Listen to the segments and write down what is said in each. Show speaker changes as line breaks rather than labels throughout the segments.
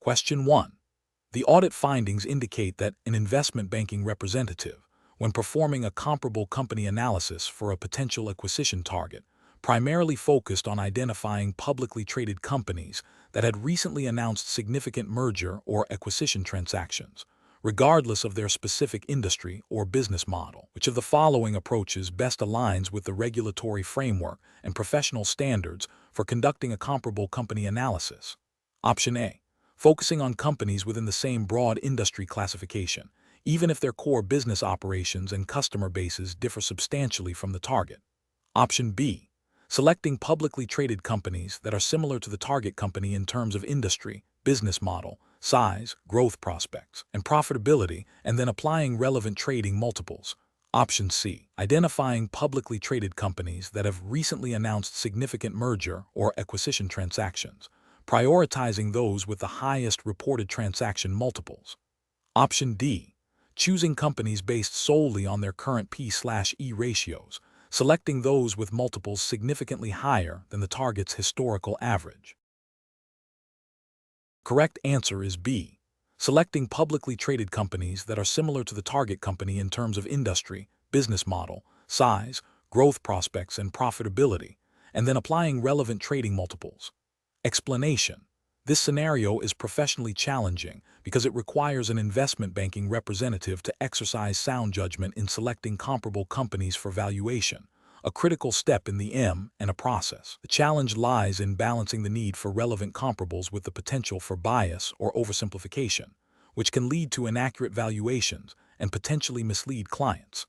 Question 1. The audit findings indicate that an investment banking representative, when performing a comparable company analysis for a potential acquisition target, primarily focused on identifying publicly traded companies that had recently announced significant merger or acquisition transactions, regardless of their specific industry or business model. Which of the following approaches best aligns with the regulatory framework and professional standards for conducting a comparable company analysis? Option A. Focusing on companies within the same broad industry classification, even if their core business operations and customer bases differ substantially from the target. Option B. Selecting publicly traded companies that are similar to the target company in terms of industry, business model, size, growth prospects, and profitability, and then applying relevant trading multiples. Option C. Identifying publicly traded companies that have recently announced significant merger or acquisition transactions, prioritizing those with the highest reported transaction multiples. Option D. Choosing companies based solely on their current P/E ratios, selecting those with multiples significantly higher than the target's historical average. Correct answer is B. Selecting publicly traded companies that are similar to the target company in terms of industry, business model, size, growth prospects, and profitability, and then applying relevant trading multiples. Explanation. This scenario is professionally challenging because it requires an investment banking representative to exercise sound judgment in selecting comparable companies for valuation, a critical step in the M&A process. The challenge lies in balancing the need for relevant comparables with the potential for bias or oversimplification, which can lead to inaccurate valuations and potentially mislead clients.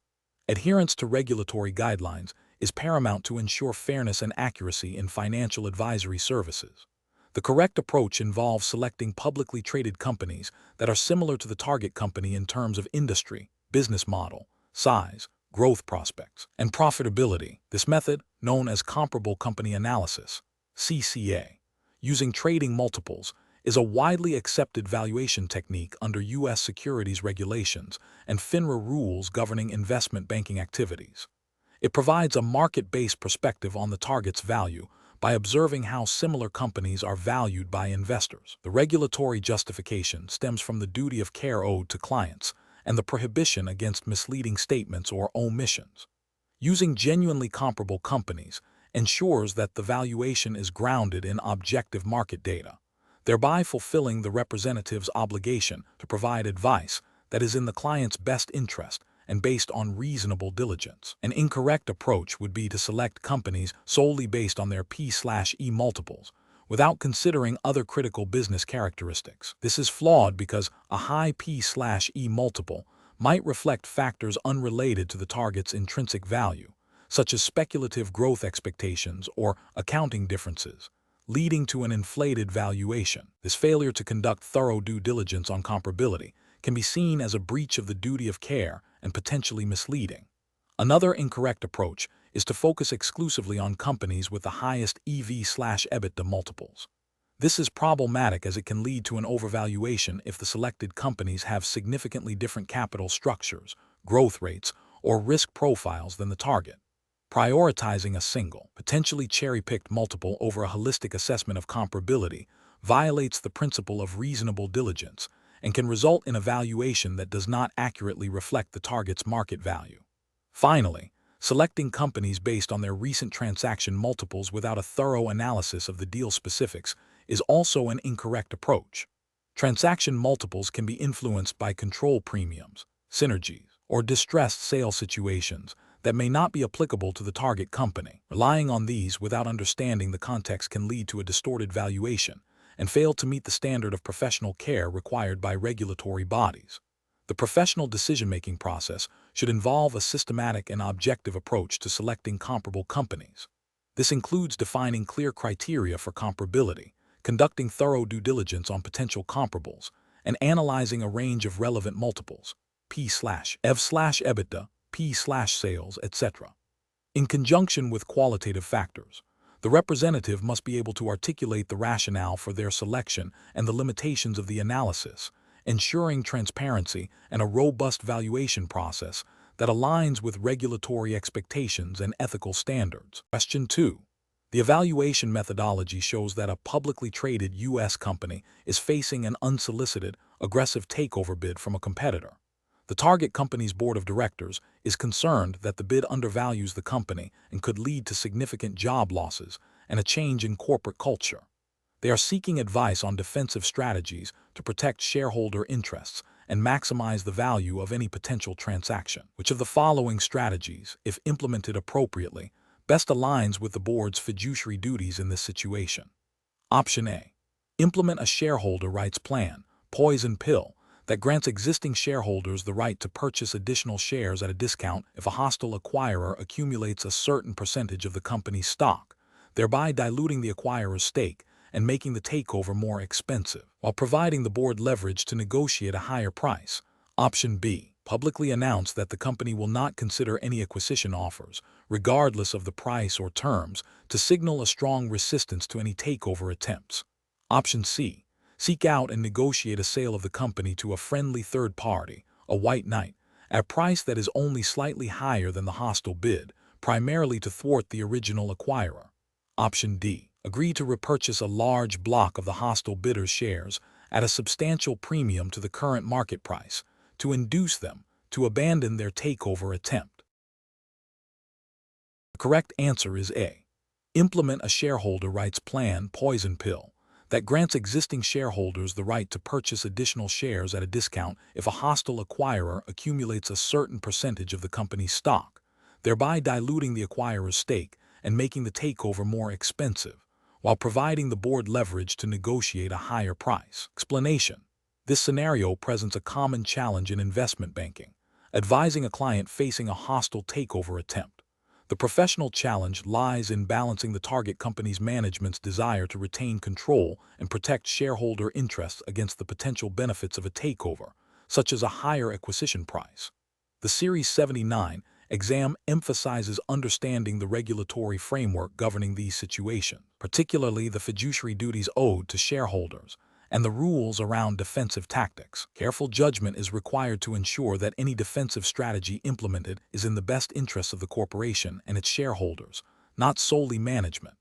Adherence to regulatory guidelines is paramount to ensure fairness and accuracy in financial advisory services. The correct approach involves selecting publicly traded companies that are similar to the target company in terms of industry, business model, size, growth prospects, and profitability. This method, known as comparable company analysis, CCA, using trading multiples, is a widely accepted valuation technique under U.S. securities regulations and FINRA rules governing investment banking activities. It provides a market-based perspective on the target's value by observing how similar companies are valued by investors. The regulatory justification stems from the duty of care owed to clients and the prohibition against misleading statements or omissions. Using genuinely comparable companies ensures that the valuation is grounded in objective market data, thereby fulfilling the representative's obligation to provide advice that is in the client's best interest and based on reasonable diligence. An incorrect approach would be to select companies solely based on their P/E multiples, without considering other critical business characteristics. This is flawed because a high P/E multiple might reflect factors unrelated to the target's intrinsic value, such as speculative growth expectations or accounting differences, leading to an inflated valuation. This failure to conduct thorough due diligence on comparability can be seen as a breach of the duty of care and potentially misleading. Another incorrect approach is to focus exclusively on companies with the highest EV/EBITDA multiples. This is problematic as it can lead to an overvaluation if the selected companies have significantly different capital structures, growth rates, or risk profiles than the target. Prioritizing a single, potentially cherry-picked multiple over a holistic assessment of comparability violates the principle of reasonable diligence and can result in a valuation that does not accurately reflect the target's market value. Finally, selecting companies based on their recent transaction multiples without a thorough analysis of the deal specifics is also an incorrect approach. Transaction multiples can be influenced by control premiums, synergies, or distressed sale situations that may not be applicable to the target company. Relying on these without understanding the context can lead to a distorted valuation and fail to meet the standard of professional care required by regulatory bodies. The professional decision-making process should involve a systematic and objective approach to selecting comparable companies. This includes defining clear criteria for comparability, conducting thorough due diligence on potential comparables, and analyzing a range of relevant multiples, P/EV/EBITDA, P/sales, etc. In conjunction with qualitative factors, the representative must be able to articulate the rationale for their selection and the limitations of the analysis, ensuring transparency and a robust valuation process that aligns with regulatory expectations and ethical standards. Question 2. The evaluation methodology shows that a publicly traded U.S. company is facing an unsolicited, aggressive takeover bid from a competitor. The target company's board of directors is concerned that the bid undervalues the company and could lead to significant job losses and a change in corporate culture. They are seeking advice on defensive strategies to protect shareholder interests and maximize the value of any potential transaction. Which of the following strategies, if implemented appropriately, best aligns with the board's fiduciary duties in this situation? Option A. Implement a shareholder rights plan, poison pill, that grants existing shareholders the right to purchase additional shares at a discount if a hostile acquirer accumulates a certain percentage of the company's stock, thereby diluting the acquirer's stake and making the takeover more expensive, while providing the board leverage to negotiate a higher price. Option B. Publicly announce that the company will not consider any acquisition offers, regardless of the price or terms, to signal a strong resistance to any takeover attempts. Option C. Seek out and negotiate a sale of the company to a friendly third party, a white knight, at a price that is only slightly higher than the hostile bid, primarily to thwart the original acquirer. Option D. Agree to repurchase a large block of the hostile bidder's shares at a substantial premium to the current market price, to induce them to abandon their takeover attempt. The correct answer is A. Implement a shareholder rights plan, poison pill, that grants existing shareholders the right to purchase additional shares at a discount if a hostile acquirer accumulates a certain percentage of the company's stock, thereby diluting the acquirer's stake and making the takeover more expensive, while providing the board leverage to negotiate a higher price. Explanation. This scenario presents a common challenge in investment banking, advising a client facing a hostile takeover attempt. The professional challenge lies in balancing the target company's management's desire to retain control and protect shareholder interests against the potential benefits of a takeover, such as a higher acquisition price. The Series 79 exam emphasizes understanding the regulatory framework governing these situations, particularly the fiduciary duties owed to shareholders and the rules around defensive tactics. Careful judgment is required to ensure that any defensive strategy implemented is in the best interests of the corporation and its shareholders, not solely management.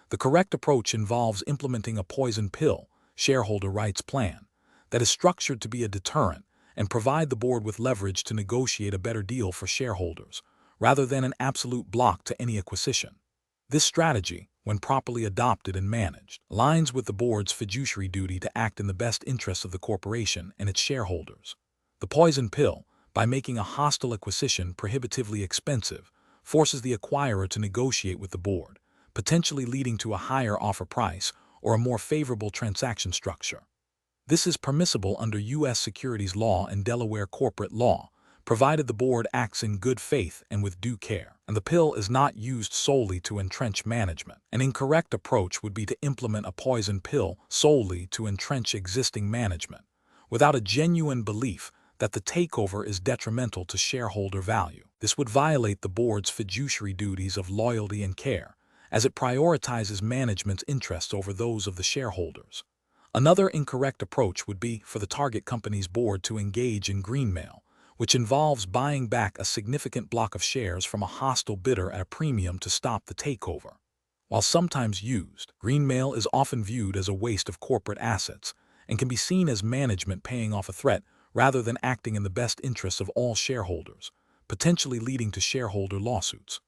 The correct approach involves implementing a poison pill, shareholder rights plan, that is structured to be a deterrent and provide the board with leverage to negotiate a better deal for shareholders, rather than an absolute block to any acquisition. This strategy, when properly adopted and managed, aligns with the board's fiduciary duty to act in the best interests of the corporation and its shareholders. The poison pill, by making a hostile acquisition prohibitively expensive, forces the acquirer to negotiate with the board, potentially leading to a higher offer price or a more favorable transaction structure. This is permissible under U.S. securities law and Delaware corporate law, provided the board acts in good faith and with due care, and the pill is not used solely to entrench management. An incorrect approach would be to implement a poison pill solely to entrench existing management, without a genuine belief that the takeover is detrimental to shareholder value. This would violate the board's fiduciary duties of loyalty and care, as it prioritizes management's interests over those of the shareholders. Another incorrect approach would be for the target company's board to engage in greenmail, which involves buying back a significant block of shares from a hostile bidder at a premium to stop the takeover. While sometimes used, greenmail is often viewed as a waste of corporate assets and can be seen as management paying off a threat rather than acting in the best interests of all shareholders, potentially leading to shareholder lawsuits.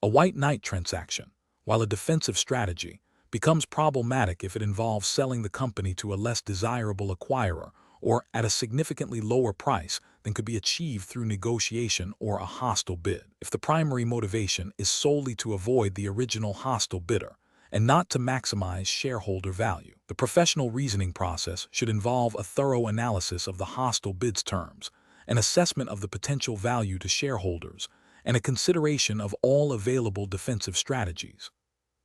A white knight transaction, while a defensive strategy, becomes problematic if it involves selling the company to a less desirable acquirer or at a significantly lower price than could be achieved through negotiation or a hostile bid. If the primary motivation is solely to avoid the original hostile bidder and not to maximize shareholder value, the professional reasoning process should involve a thorough analysis of the hostile bid's terms, an assessment of the potential value to shareholders, and a consideration of all available defensive strategies.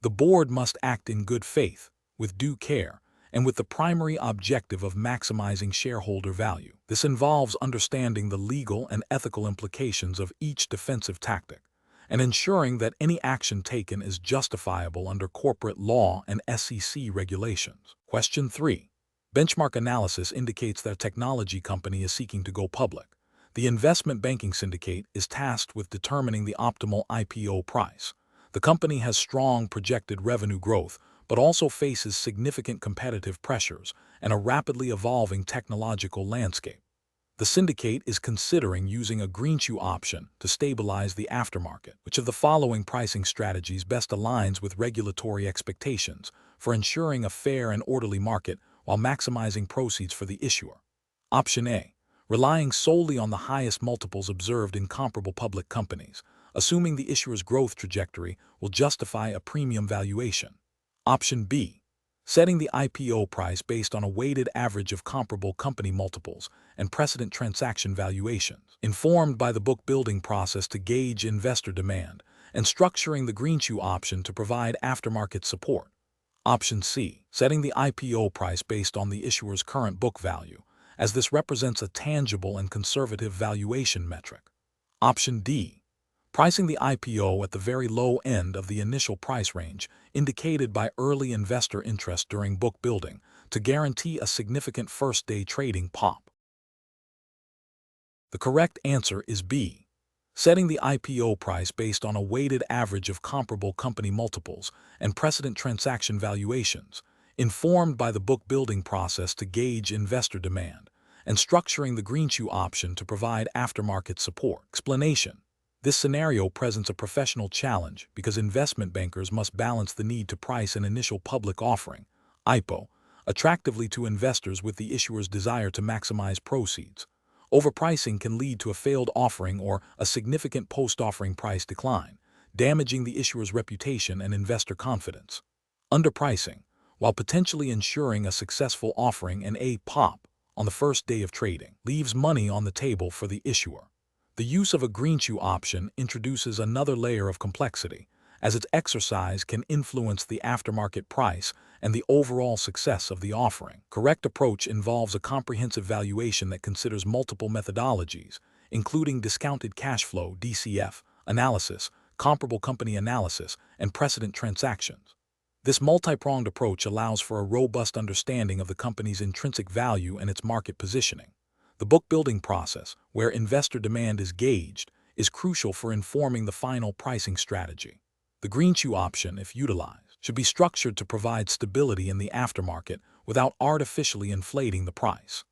The board must act in good faith, with due care, and with the primary objective of maximizing shareholder value. This involves understanding the legal and ethical implications of each defensive tactic, and ensuring that any action taken is justifiable under corporate law and SEC regulations. Question 3. Benchmark analysis indicates that a technology company is seeking to go public. The investment banking syndicate is tasked with determining the optimal IPO price. The company has strong projected revenue growth, but also faces significant competitive pressures and a rapidly evolving technological landscape. The syndicate is considering using a greenshoe option to stabilize the aftermarket. Which of the following pricing strategies best aligns with regulatory expectations for ensuring a fair and orderly market while maximizing proceeds for the issuer? Option A. Relying solely on the highest multiples observed in comparable public companies, assuming the issuer's growth trajectory will justify a premium valuation. Option B. Setting the IPO price based on a weighted average of comparable company multiples and precedent transaction valuations, informed by the book-building process to gauge investor demand, and structuring the greenshoe option to provide aftermarket support. Option C. Setting the IPO price based on the issuer's current book value, as this represents a tangible and conservative valuation metric. Option D. Pricing the IPO at the very low end of the initial price range indicated by early investor interest during book building to guarantee a significant first-day trading pop. The correct answer is B. Setting the IPO price based on a weighted average of comparable company multiples and precedent transaction valuations, informed by the book-building process to gauge investor demand, and structuring the greenshoe option to provide aftermarket support. Explanation. This scenario presents a professional challenge because investment bankers must balance the need to price an initial public offering, IPO, attractively to investors with the issuer's desire to maximize proceeds. Overpricing can lead to a failed offering or a significant post-offering price decline, damaging the issuer's reputation and investor confidence. Underpricing, while potentially ensuring a successful offering and a pop on the first day of trading, leaves money on the table for the issuer. The use of a greenshoe option introduces another layer of complexity, as its exercise can influence the aftermarket price and the overall success of the offering. Correct approach involves a comprehensive valuation that considers multiple methodologies, including discounted cash flow (DCF) analysis, comparable company analysis, and precedent transactions. This multi-pronged approach allows for a robust understanding of the company's intrinsic value and its market positioning. The book-building process, where investor demand is gauged, is crucial for informing the final pricing strategy. The greenshoe option, if utilized, should be structured to provide stability in the aftermarket without artificially inflating the price.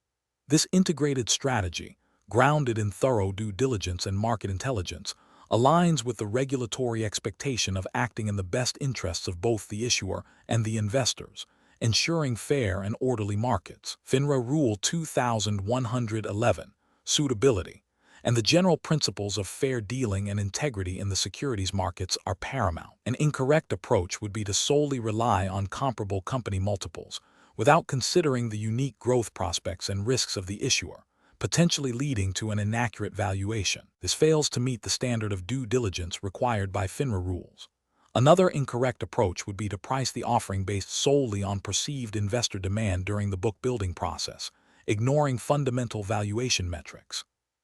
This integrated strategy, grounded in thorough due diligence and market intelligence, aligns with the regulatory expectation of acting in the best interests of both the issuer and the investors, ensuring fair and orderly markets. FINRA Rule 2111, Suitability, and the general principles of fair dealing and integrity in the securities markets are paramount. An incorrect approach would be to solely rely on comparable company multiples, without considering the unique growth prospects and risks of the issuer, potentially leading to an inaccurate valuation. This fails to meet the standard of due diligence required by FINRA rules. Another incorrect approach would be to price the offering based solely on perceived investor demand during the book-building process, ignoring fundamental valuation metrics.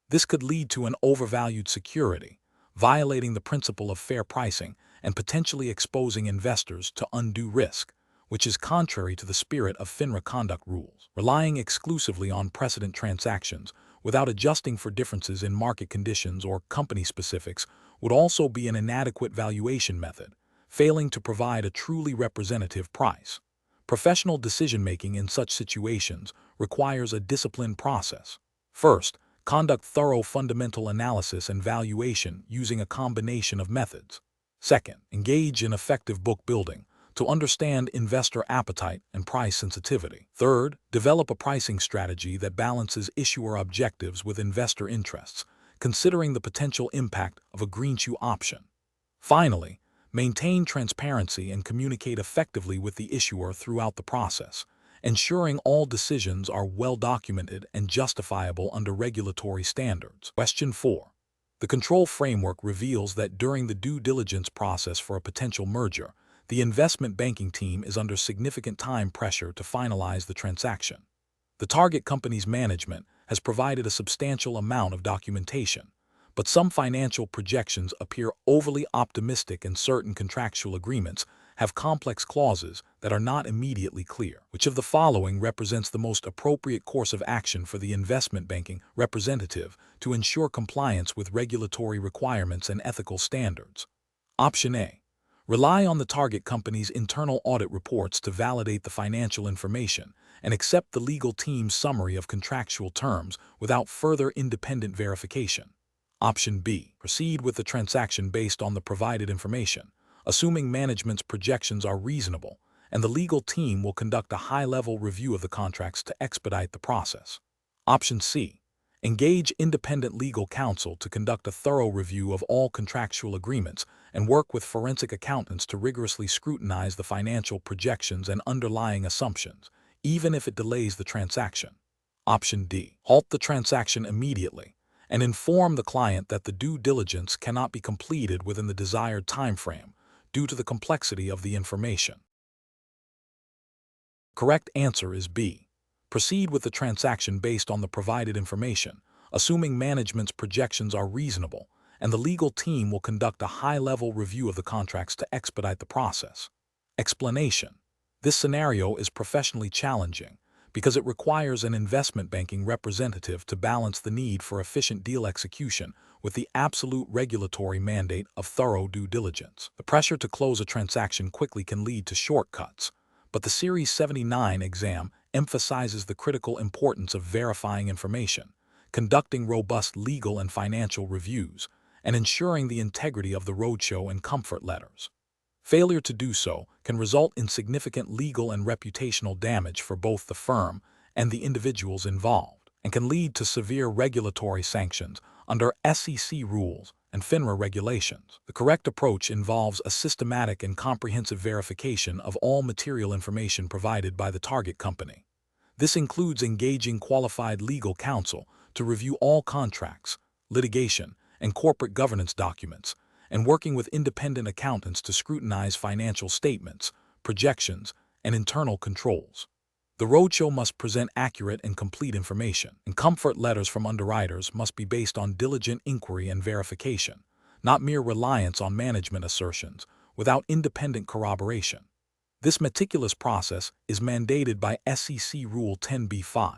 This could lead to an overvalued security, violating the principle of fair pricing and potentially exposing investors to undue risk, which is contrary to the spirit of FINRA conduct rules. Relying exclusively on precedent transactions without adjusting for differences in market conditions or company specifics would also be an inadequate valuation method, failing to provide a truly representative price. Professional decision-making in such situations requires a disciplined process. First, conduct thorough fundamental analysis and valuation using a combination of methods. Second, engage in effective book building to understand investor appetite and price sensitivity. Third, develop a pricing strategy that balances issuer objectives with investor interests, considering the potential impact of a greenshoe option. Finally, maintain transparency and communicate effectively with the issuer throughout the process, ensuring all decisions are well documented and justifiable under regulatory standards. Question 4. The control framework reveals that during the due diligence process for a potential merger, the investment banking team is under significant time pressure to finalize the transaction. The target company's management has provided a substantial amount of documentation, but some financial projections appear overly optimistic and certain contractual agreements have complex clauses that are not immediately clear. Which of the following represents the most appropriate course of action for the investment banking representative to ensure compliance with regulatory requirements and ethical standards? Option A. Rely on the target company's internal audit reports to validate the financial information, and accept the legal team's summary of contractual terms without further independent verification. Option B. Proceed with the transaction based on the provided information, assuming management's projections are reasonable, and the legal team will conduct a high-level review of the contracts to expedite the process. Option C. Engage independent legal counsel to conduct a thorough review of all contractual agreements and work with forensic accountants to rigorously scrutinize the financial projections and underlying assumptions, even if it delays the transaction. Option D. Halt the transaction immediately and inform the client that the due diligence cannot be completed within the desired timeframe due to the complexity of the information. Correct answer is B. Proceed with the transaction based on the provided information, assuming management's projections are reasonable, and the legal team will conduct a high-level review of the contracts to expedite the process. Explanation: this scenario is professionally challenging because it requires an investment banking representative to balance the need for efficient deal execution with the absolute regulatory mandate of thorough due diligence. The pressure to close a transaction quickly can lead to shortcuts, but the Series 79 exam emphasizes the critical importance of verifying information, conducting robust legal and financial reviews, and ensuring the integrity of the roadshow and comfort letters. Failure to do so can result in significant legal and reputational damage for both the firm and the individuals involved, and can lead to severe regulatory sanctions under SEC rules and FINRA regulations. The correct approach involves a systematic and comprehensive verification of all material information provided by the target company. This includes engaging qualified legal counsel to review all contracts, litigation, and corporate governance documents, and working with independent accountants to scrutinize financial statements, projections, and internal controls. The roadshow must present accurate and complete information, and comfort letters from underwriters must be based on diligent inquiry and verification, not mere reliance on management assertions without independent corroboration. This meticulous process is mandated by SEC Rule 10b-5,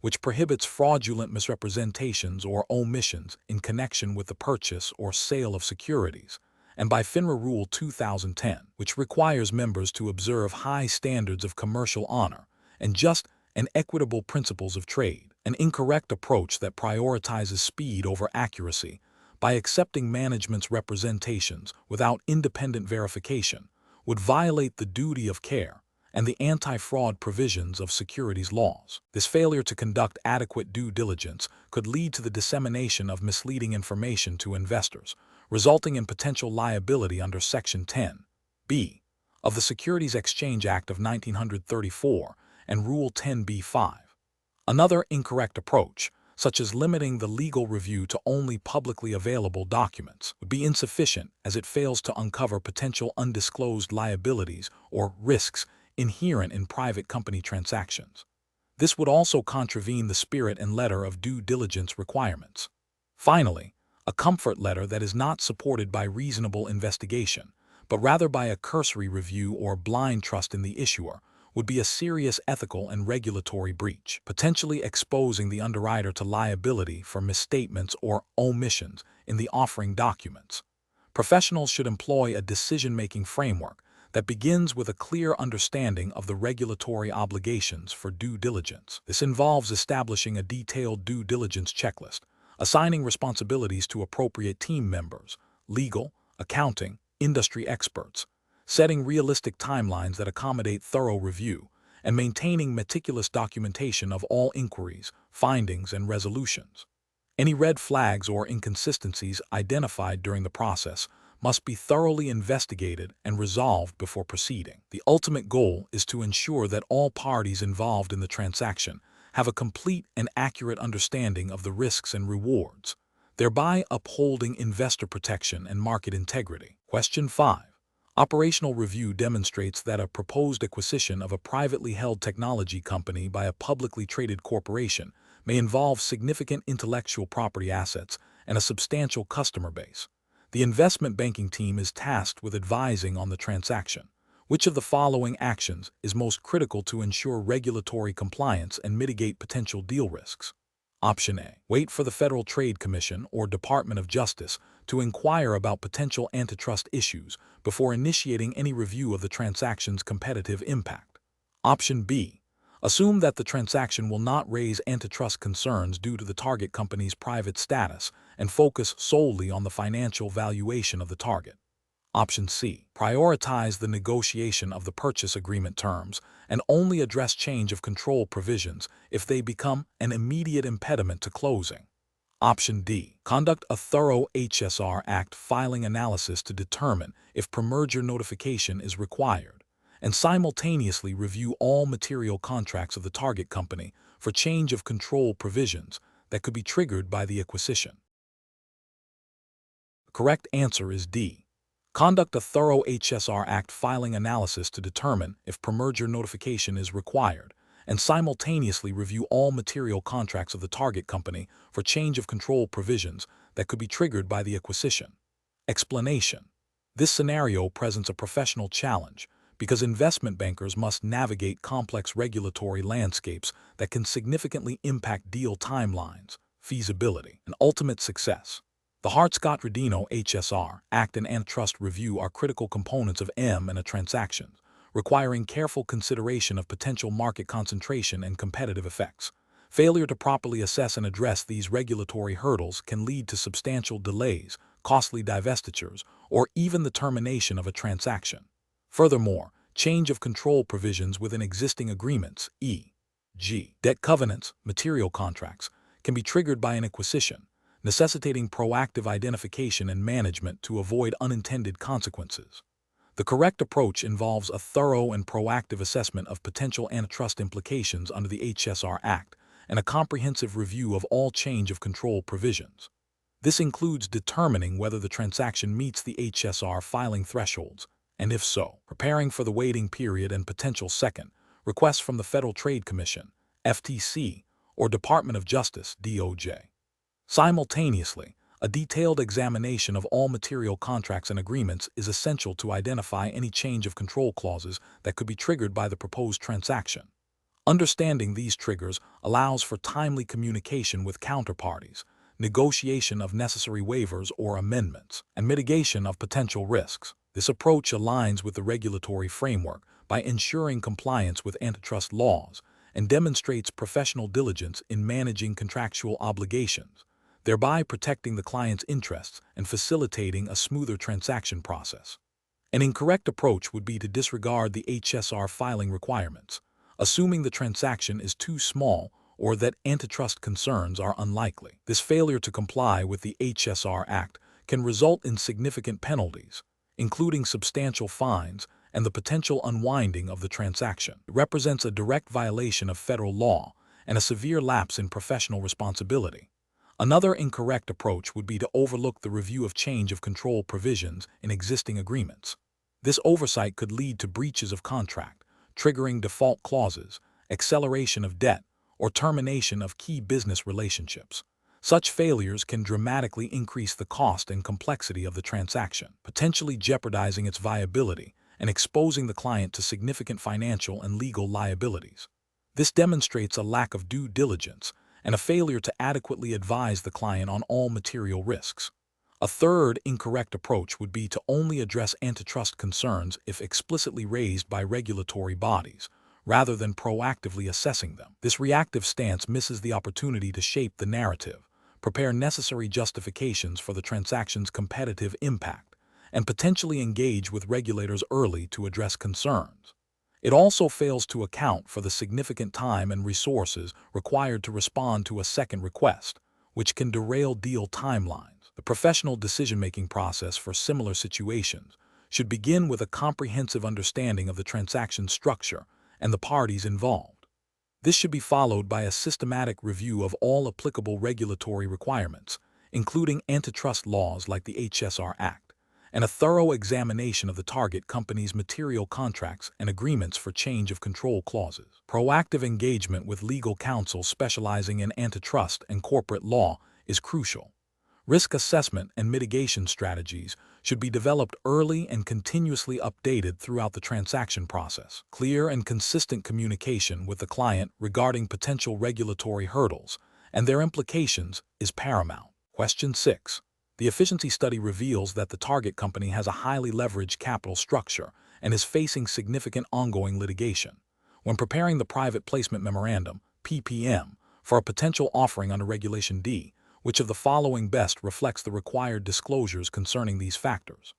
which prohibits fraudulent misrepresentations or omissions in connection with the purchase or sale of securities, and by FINRA Rule 2010, which requires members to observe high standards of commercial honor and just and equitable principles of trade. An incorrect approach that prioritizes speed over accuracy by accepting management's representations without independent verification would violate the duty of care and the anti-fraud provisions of securities laws. This failure to conduct adequate due diligence could lead to the dissemination of misleading information to investors, resulting in potential liability under Section 10(b) of the Securities Exchange Act of 1934 and Rule 10b-5. Another incorrect approach, such as limiting the legal review to only publicly available documents, would be insufficient as it fails to uncover potential undisclosed liabilities or risks inherent in private company transactions. This would also contravene the spirit and letter of due diligence requirements. Finally, a comfort letter that is not supported by reasonable investigation, but rather by a cursory review or blind trust in the issuer, would be a serious ethical and regulatory breach, potentially exposing the underwriter to liability for misstatements or omissions in the offering documents. Professionals should employ a decision-making framework that begins with a clear understanding of the regulatory obligations for due diligence. This involves establishing a detailed due diligence checklist, assigning responsibilities to appropriate team members, legal, accounting, industry experts, setting realistic timelines that accommodate thorough review, and maintaining meticulous documentation of all inquiries, findings, and resolutions. Any red flags or inconsistencies identified during the process must be thoroughly investigated and resolved before proceeding. The ultimate goal is to ensure that all parties involved in the transaction have a complete and accurate understanding of the risks and rewards, thereby upholding investor protection and market integrity. Question 5. Operational review demonstrates that a proposed acquisition of a privately held technology company by a publicly traded corporation may involve significant intellectual property assets and a substantial customer base. The investment banking team is tasked with advising on the transaction. Which of the following actions is most critical to ensure regulatory compliance and mitigate potential deal risks? Option A. Wait for the Federal Trade Commission or Department of Justice to inquire about potential antitrust issues before initiating any review of the transaction's competitive impact. Option B. Assume that the transaction will not raise antitrust concerns due to the target company's private status and focus solely on the financial valuation of the target. Option C. Prioritize the negotiation of the purchase agreement terms and only address change of control provisions if they become an immediate impediment to closing. Option D. Conduct a thorough HSR Act filing analysis to determine if premerger notification is required, and simultaneously review all material contracts of the target company for change of control provisions that could be triggered by the acquisition. The correct answer is D. Conduct a thorough HSR Act filing analysis to determine if premerger notification is required, and simultaneously review all material contracts of the target company for change of control provisions that could be triggered by the acquisition. Explanation. This scenario presents a professional challenge because investment bankers must navigate complex regulatory landscapes that can significantly impact deal timelines, feasibility, and ultimate success. The Hart-Scott-Rodino HSR Act and antitrust review are critical components of M&A transactions, requiring careful consideration of potential market concentration and competitive effects. Failure to properly assess and address these regulatory hurdles can lead to substantial delays, costly divestitures, or even the termination of a transaction. Furthermore, change of control provisions within existing agreements, e.g., debt covenants, material contracts, can be triggered by an acquisition, necessitating proactive identification and management to avoid unintended consequences. The correct approach involves a thorough and proactive assessment of potential antitrust implications under the HSR Act and a comprehensive review of all change of control provisions. This includes determining whether the transaction meets the HSR filing thresholds, and if so, preparing for the waiting period and potential second requests from the Federal Trade Commission, FTC, or Department of Justice, DOJ. Simultaneously, a detailed examination of all material contracts and agreements is essential to identify any change of control clauses that could be triggered by the proposed transaction. Understanding these triggers allows for timely communication with counterparties, negotiation of necessary waivers or amendments, and mitigation of potential risks. This approach aligns with the regulatory framework by ensuring compliance with antitrust laws and demonstrates professional diligence in managing contractual obligations, thereby protecting the client's interests and facilitating a smoother transaction process. An incorrect approach would be to disregard the HSR filing requirements, assuming the transaction is too small or that antitrust concerns are unlikely. This failure to comply with the HSR Act can result in significant penalties, including substantial fines and the potential unwinding of the transaction. It represents a direct violation of federal law and a severe lapse in professional responsibility. Another incorrect approach would be to overlook the review of change of control provisions in existing agreements. This oversight could lead to breaches of contract, triggering default clauses, acceleration of debt, or termination of key business relationships. Such failures can dramatically increase the cost and complexity of the transaction, potentially jeopardizing its viability and exposing the client to significant financial and legal liabilities. This demonstrates a lack of due diligence and a failure to adequately advise the client on all material risks. A third incorrect approach would be to only address antitrust concerns if explicitly raised by regulatory bodies, rather than proactively assessing them. This reactive stance misses the opportunity to shape the narrative, prepare necessary justifications for the transaction's competitive impact, and potentially engage with regulators early to address concerns. It also fails to account for the significant time and resources required to respond to a second request, which can derail deal timelines. The professional decision-making process for similar situations should begin with a comprehensive understanding of the transaction structure and the parties involved. This should be followed by a systematic review of all applicable regulatory requirements, including antitrust laws like the HSR Act, and a thorough examination of the target company's material contracts and agreements for change of control clauses. Proactive engagement with legal counsel specializing in antitrust and corporate law is crucial. Risk assessment and mitigation strategies should be developed early and continuously updated throughout the transaction process. Clear and consistent communication with the client regarding potential regulatory hurdles and their implications is paramount. Question 6. The efficiency study reveals that the target company has a highly leveraged capital structure and is facing significant ongoing litigation. When preparing the private placement memorandum, PPM, for a potential offering under Regulation D, which of the following best reflects the required disclosures concerning these factors?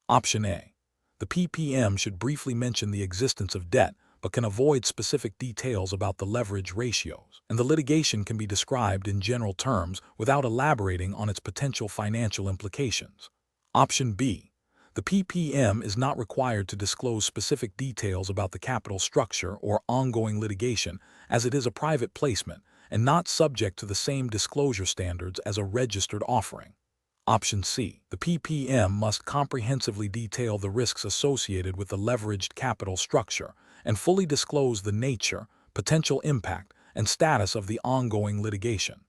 Option A. The PPM should briefly mention the existence of debt but can avoid specific details about the leverage ratios, and the litigation can be described in general terms without elaborating on its potential financial implications. Option B. The PPM is not required to disclose specific details about the capital structure or ongoing litigation, as it is a private placement and not subject to the same disclosure standards as a registered offering. Option C. The PPM must comprehensively detail the risks associated with the leveraged capital structure and fully disclose the nature, potential impact, and status of the ongoing litigation.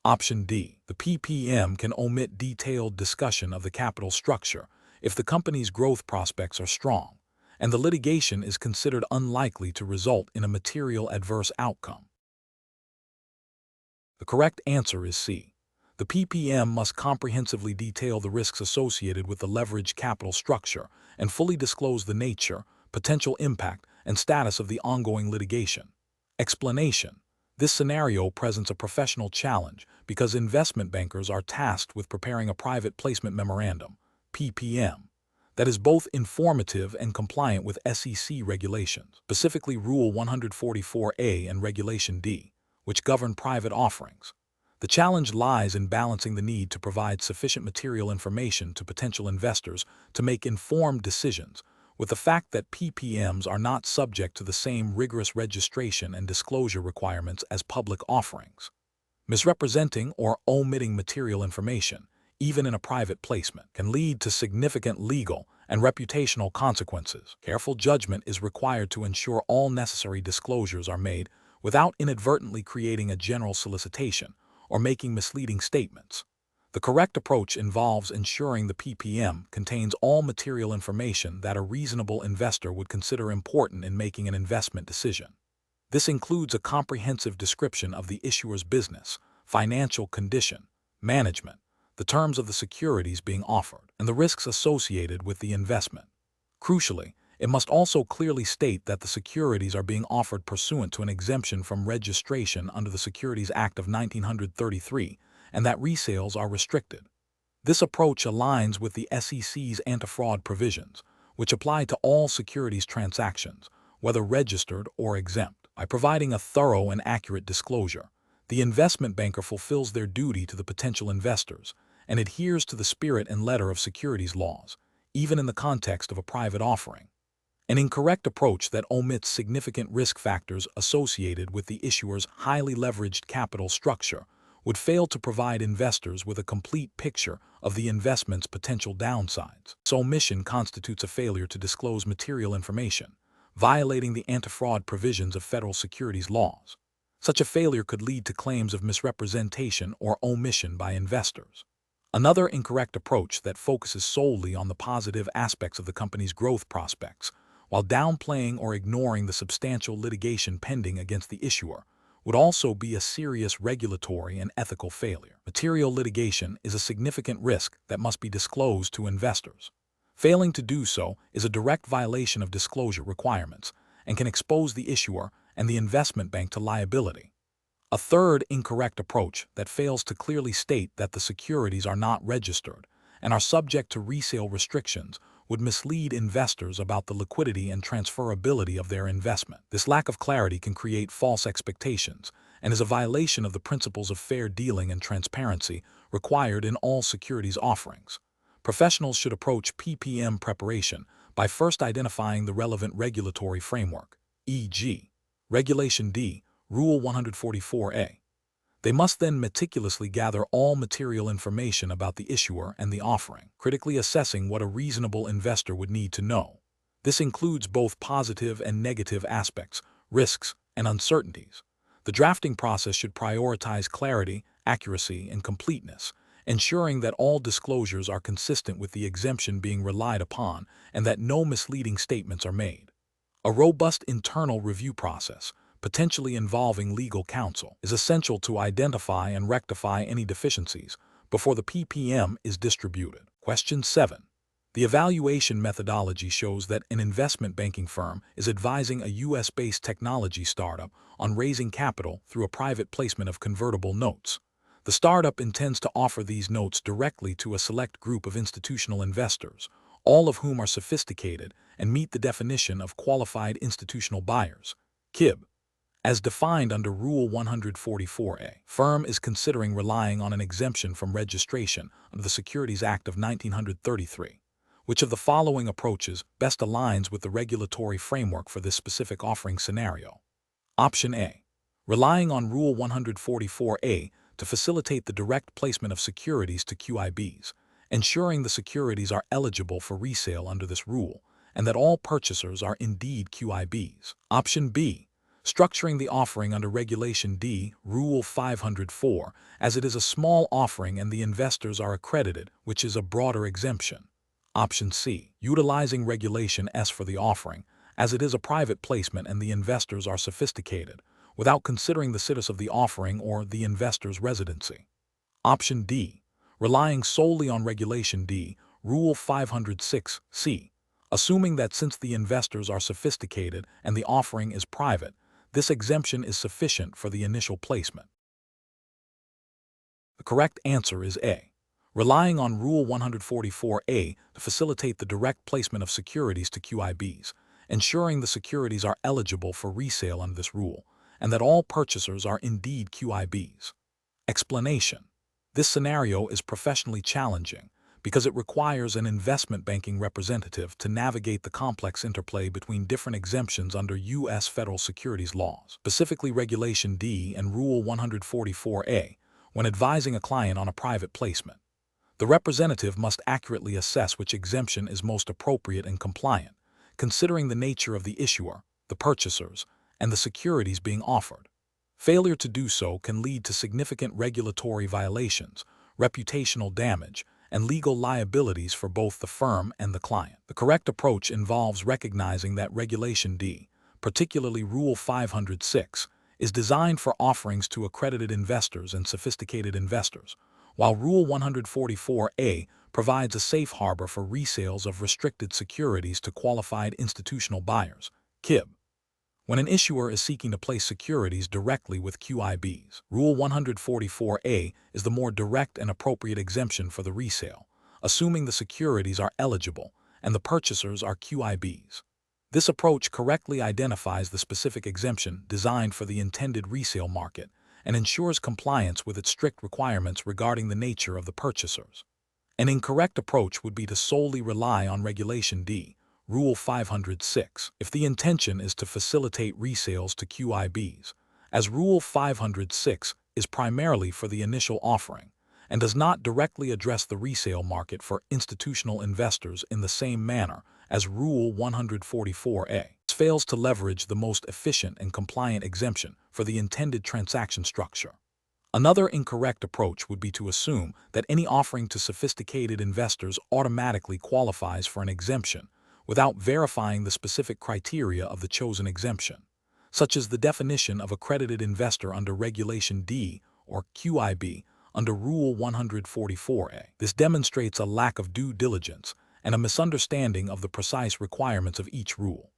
Option D. The PPM can omit detailed discussion of the capital structure if the company's growth prospects are strong, and the litigation is considered unlikely to result in a material adverse outcome. The correct answer is C. The PPM must comprehensively detail the risks associated with the leveraged capital structure and fully disclose the nature, potential impact, and status of the ongoing litigation. Explanation: this scenario presents a professional challenge because investment bankers are tasked with preparing a private placement memorandum, PPM, that is both informative and compliant with SEC regulations, specifically Rule 144A and Regulation D, which govern private offerings. The challenge lies in balancing the need to provide sufficient material information to potential investors to make informed decisions, with the fact that PPMs are not subject to the same rigorous registration and disclosure requirements as public offerings. Misrepresenting or omitting material information, even in a private placement, can lead to significant legal and reputational consequences. Careful judgment is required to ensure all necessary disclosures are made without inadvertently creating a general solicitation or making misleading statements. The correct approach involves ensuring the PPM contains all material information that a reasonable investor would consider important in making an investment decision. This includes a comprehensive description of the issuer's business, financial condition, management, the terms of the securities being offered, and the risks associated with the investment. Crucially, it must also clearly state that the securities are being offered pursuant to an exemption from registration under the Securities Act of 1933 and that resales are restricted. This approach aligns with the SEC's anti-fraud provisions, which apply to all securities transactions, whether registered or exempt. By providing a thorough and accurate disclosure, the investment banker fulfills their duty to the potential investors and adheres to the spirit and letter of securities laws, even in the context of a private offering. An incorrect approach that omits significant risk factors associated with the issuer's highly leveraged capital structure would fail to provide investors with a complete picture of the investment's potential downsides. This omission constitutes a failure to disclose material information, violating the anti-fraud provisions of federal securities laws. Such a failure could lead to claims of misrepresentation or omission by investors. Another incorrect approach that focuses solely on the positive aspects of the company's growth prospects, while downplaying or ignoring the substantial litigation pending against the issuer, would also be a serious regulatory and ethical failure. Material litigation is a significant risk that must be disclosed to investors. Failing to do so is a direct violation of disclosure requirements and can expose the issuer and the investment bank to liability. A third incorrect approach that fails to clearly state that the securities are not registered and are subject to resale restrictions would mislead investors about the liquidity and transferability of their investment. This lack of clarity can create false expectations and is a violation of the principles of fair dealing and transparency required in all securities offerings. Professionals should approach PPM preparation by first identifying the relevant regulatory framework, e.g., Regulation D, Rule 144A. They must then meticulously gather all material information about the issuer and the offering, critically assessing what a reasonable investor would need to know. This includes both positive and negative aspects, risks, and uncertainties. The drafting process should prioritize clarity, accuracy, and completeness, ensuring that all disclosures are consistent with the exemption being relied upon and that no misleading statements are made. A robust internal review process, potentially involving legal counsel, is essential to identify and rectify any deficiencies before the PPM is distributed. Question 7. The evaluation methodology shows that an investment banking firm is advising a U.S.-based technology startup on raising capital through a private placement of convertible notes. The startup intends to offer these notes directly to a select group of institutional investors, all of whom are sophisticated and meet the definition of qualified institutional buyers, QIB, as defined under Rule 144A. Firm is considering relying on an exemption from registration under the Securities Act of 1933. Which of the following approaches best aligns with the regulatory framework for this specific offering scenario? Option A. Relying on Rule 144A to facilitate the direct placement of securities to QIBs, ensuring the securities are eligible for resale under this rule, and that all purchasers are indeed QIBs. Option B. Structuring the offering under Regulation D, Rule 504, as it is a small offering and the investors are accredited, which is a broader exemption. Option C. Utilizing Regulation S for the offering, as it is a private placement and the investors are sophisticated, without considering the status of the offering or the investor's residency. Option D. Relying solely on Regulation D, Rule 506C, assuming that since the investors are sophisticated and the offering is private, this exemption is sufficient for the initial placement. The correct answer is A. Relying on Rule 144A to facilitate the direct placement of securities to QIBs, ensuring the securities are eligible for resale under this rule, and that all purchasers are indeed QIBs. Explanation. This scenario is professionally challenging because it requires an investment banking representative to navigate the complex interplay between different exemptions under U.S. federal securities laws, specifically Regulation D and Rule 144A, when advising a client on a private placement. The representative must accurately assess which exemption is most appropriate and compliant, considering the nature of the issuer, the purchasers, and the securities being offered. Failure to do so can lead to significant regulatory violations, reputational damage, and legal liabilities for both the firm and the client. The correct approach involves recognizing that Regulation D, particularly Rule 506, is designed for offerings to accredited investors and sophisticated investors, while Rule 144A provides a safe harbor for resales of restricted securities to qualified institutional buyers, QIB. When an issuer is seeking to place securities directly with QIBs, Rule 144A is the more direct and appropriate exemption for the resale, assuming the securities are eligible and the purchasers are QIBs. This approach correctly identifies the specific exemption designed for the intended resale market and ensures compliance with its strict requirements regarding the nature of the purchasers. An incorrect approach would be to solely rely on Regulation D, Rule 506, if the intention is to facilitate resales to QIBs, as Rule 506 is primarily for the initial offering and does not directly address the resale market for institutional investors in the same manner as Rule 144A. It fails to leverage the most efficient and compliant exemption for the intended transaction structure. Another incorrect approach would be to assume that any offering to sophisticated investors automatically qualifies for an exemption without verifying the specific criteria of the chosen exemption, such as the definition of accredited investor under Regulation D or QIB under Rule 144A. This demonstrates a lack of due diligence and a misunderstanding of the precise requirements of each rule.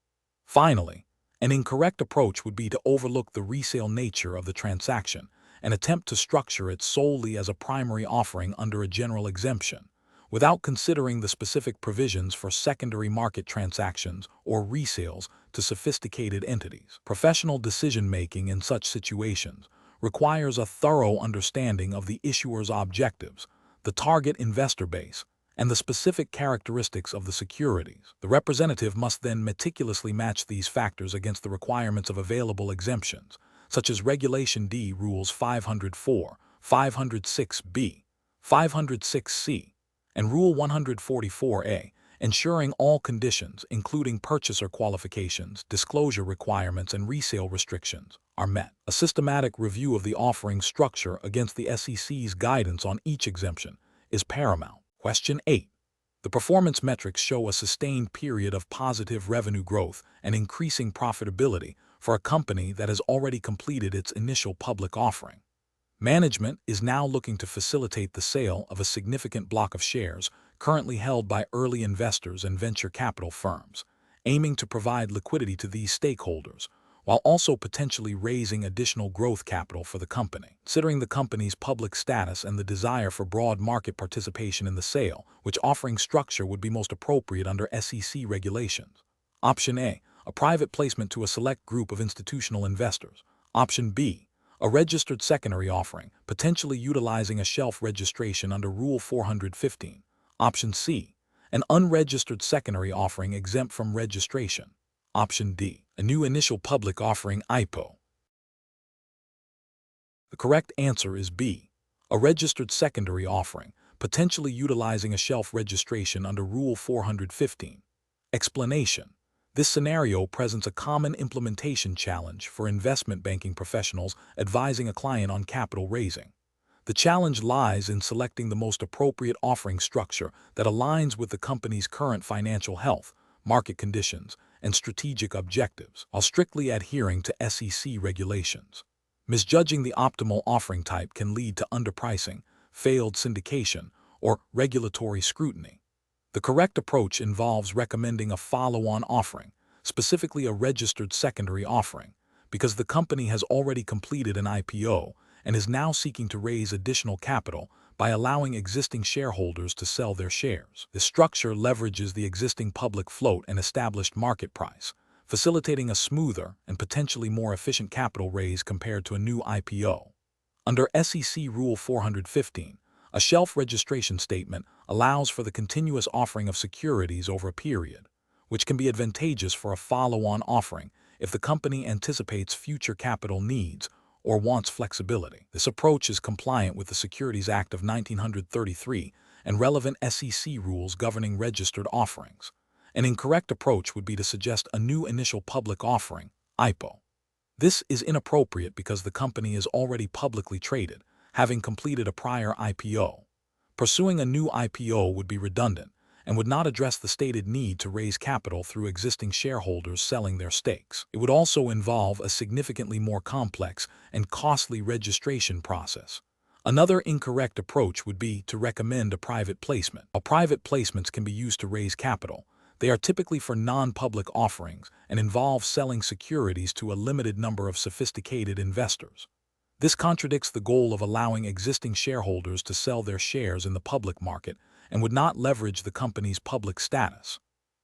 Finally, an incorrect approach would be to overlook the resale nature of the transaction and attempt to structure it solely as a primary offering under a general exemption, without considering the specific provisions for secondary market transactions or resales to sophisticated entities. Professional decision-making in such situations requires a thorough understanding of the issuer's objectives, the target investor base, and the specific characteristics of the securities. The representative must then meticulously match these factors against the requirements of available exemptions, such as Regulation D Rules 504, 506B, 506C, and Rule 144A, ensuring all conditions, including purchaser qualifications, disclosure requirements, and resale restrictions, are met. A systematic review of the offering structure against the SEC's guidance on each exemption is paramount. Question 8. The performance metrics show a sustained period of positive revenue growth and increasing profitability for a company that has already completed its initial public offering. Management is now looking to facilitate the sale of a significant block of shares currently held by early investors and venture capital firms, aiming to provide liquidity to these stakeholders, while also potentially raising additional growth capital for the company. Considering the company's public status and the desire for broad market participation in the sale, which offering structure would be most appropriate under SEC regulations? Option A, a private placement to a select group of institutional investors. Option B, a registered secondary offering, potentially utilizing a shelf registration under Rule 415. Option C, an unregistered secondary offering exempt from registration. Option D, a new initial public offering IPO. The correct answer is B, a registered secondary offering, potentially utilizing a shelf registration under Rule 415. Explanation. This scenario presents a common implementation challenge for investment banking professionals advising a client on capital raising. The challenge lies in selecting the most appropriate offering structure that aligns with the company's current financial health, market conditions, and strategic objectives, while strictly adhering to SEC regulations. Misjudging the optimal offering type can lead to underpricing, failed syndication, or regulatory scrutiny. The correct approach involves recommending a follow-on offering, specifically a registered secondary offering, because the company has already completed an IPO and is now seeking to raise additional capital by allowing existing shareholders to sell their shares. This structure leverages the existing public float and established market price, facilitating a smoother and potentially more efficient capital raise compared to a new IPO. Under SEC Rule 415, a shelf registration statement allows for the continuous offering of securities over a period, which can be advantageous for a follow-on offering if the company anticipates future capital needs or wants flexibility. This approach is compliant with the Securities Act of 1933 and relevant SEC rules governing registered offerings. An incorrect approach would be to suggest a new initial public offering, IPO. This is inappropriate because the company is already publicly traded, having completed a prior IPO. Pursuing a new IPO would be redundant and would not address the stated need to raise capital through existing shareholders selling their stakes. It would also involve a significantly more complex and costly registration process. Another incorrect approach would be to recommend a private placement. While private placements can be used to raise capital, they are typically for non-public offerings and involve selling securities to a limited number of sophisticated investors. This contradicts the goal of allowing existing shareholders to sell their shares in the public market and would not leverage the company's public status.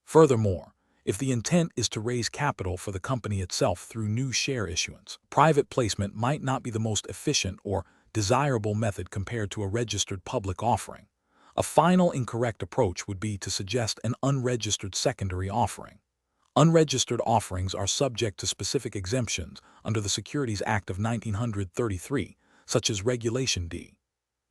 Furthermore, if the intent is to raise capital for the company itself through new share issuance, private placement might not be the most efficient or desirable method compared to a registered public offering. A final incorrect approach would be to suggest an unregistered secondary offering. Unregistered offerings are subject to specific exemptions under the Securities Act of 1933, such as Regulation D.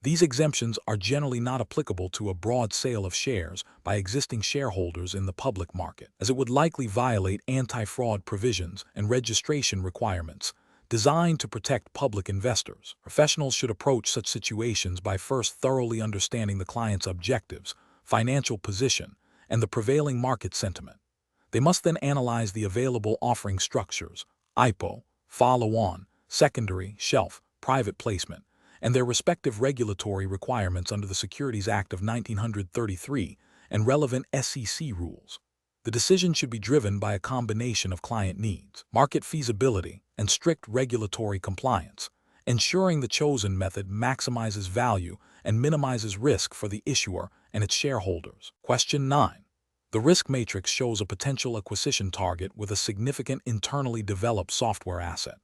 These exemptions are generally not applicable to a broad sale of shares by existing shareholders in the public market, as it would likely violate anti-fraud provisions and registration requirements designed to protect public investors. Professionals should approach such situations by first thoroughly understanding the client's objectives, financial position, and the prevailing market sentiment. They must then analyze the available offering structures, IPO, follow-on, secondary, shelf, private placement, and their respective regulatory requirements under the Securities Act of 1933 and relevant SEC rules. The decision should be driven by a combination of client needs, market feasibility, and strict regulatory compliance, ensuring the chosen method maximizes value and minimizes risk for the issuer and its shareholders. Question 9. The risk matrix shows a potential acquisition target with a significant internally developed software asset.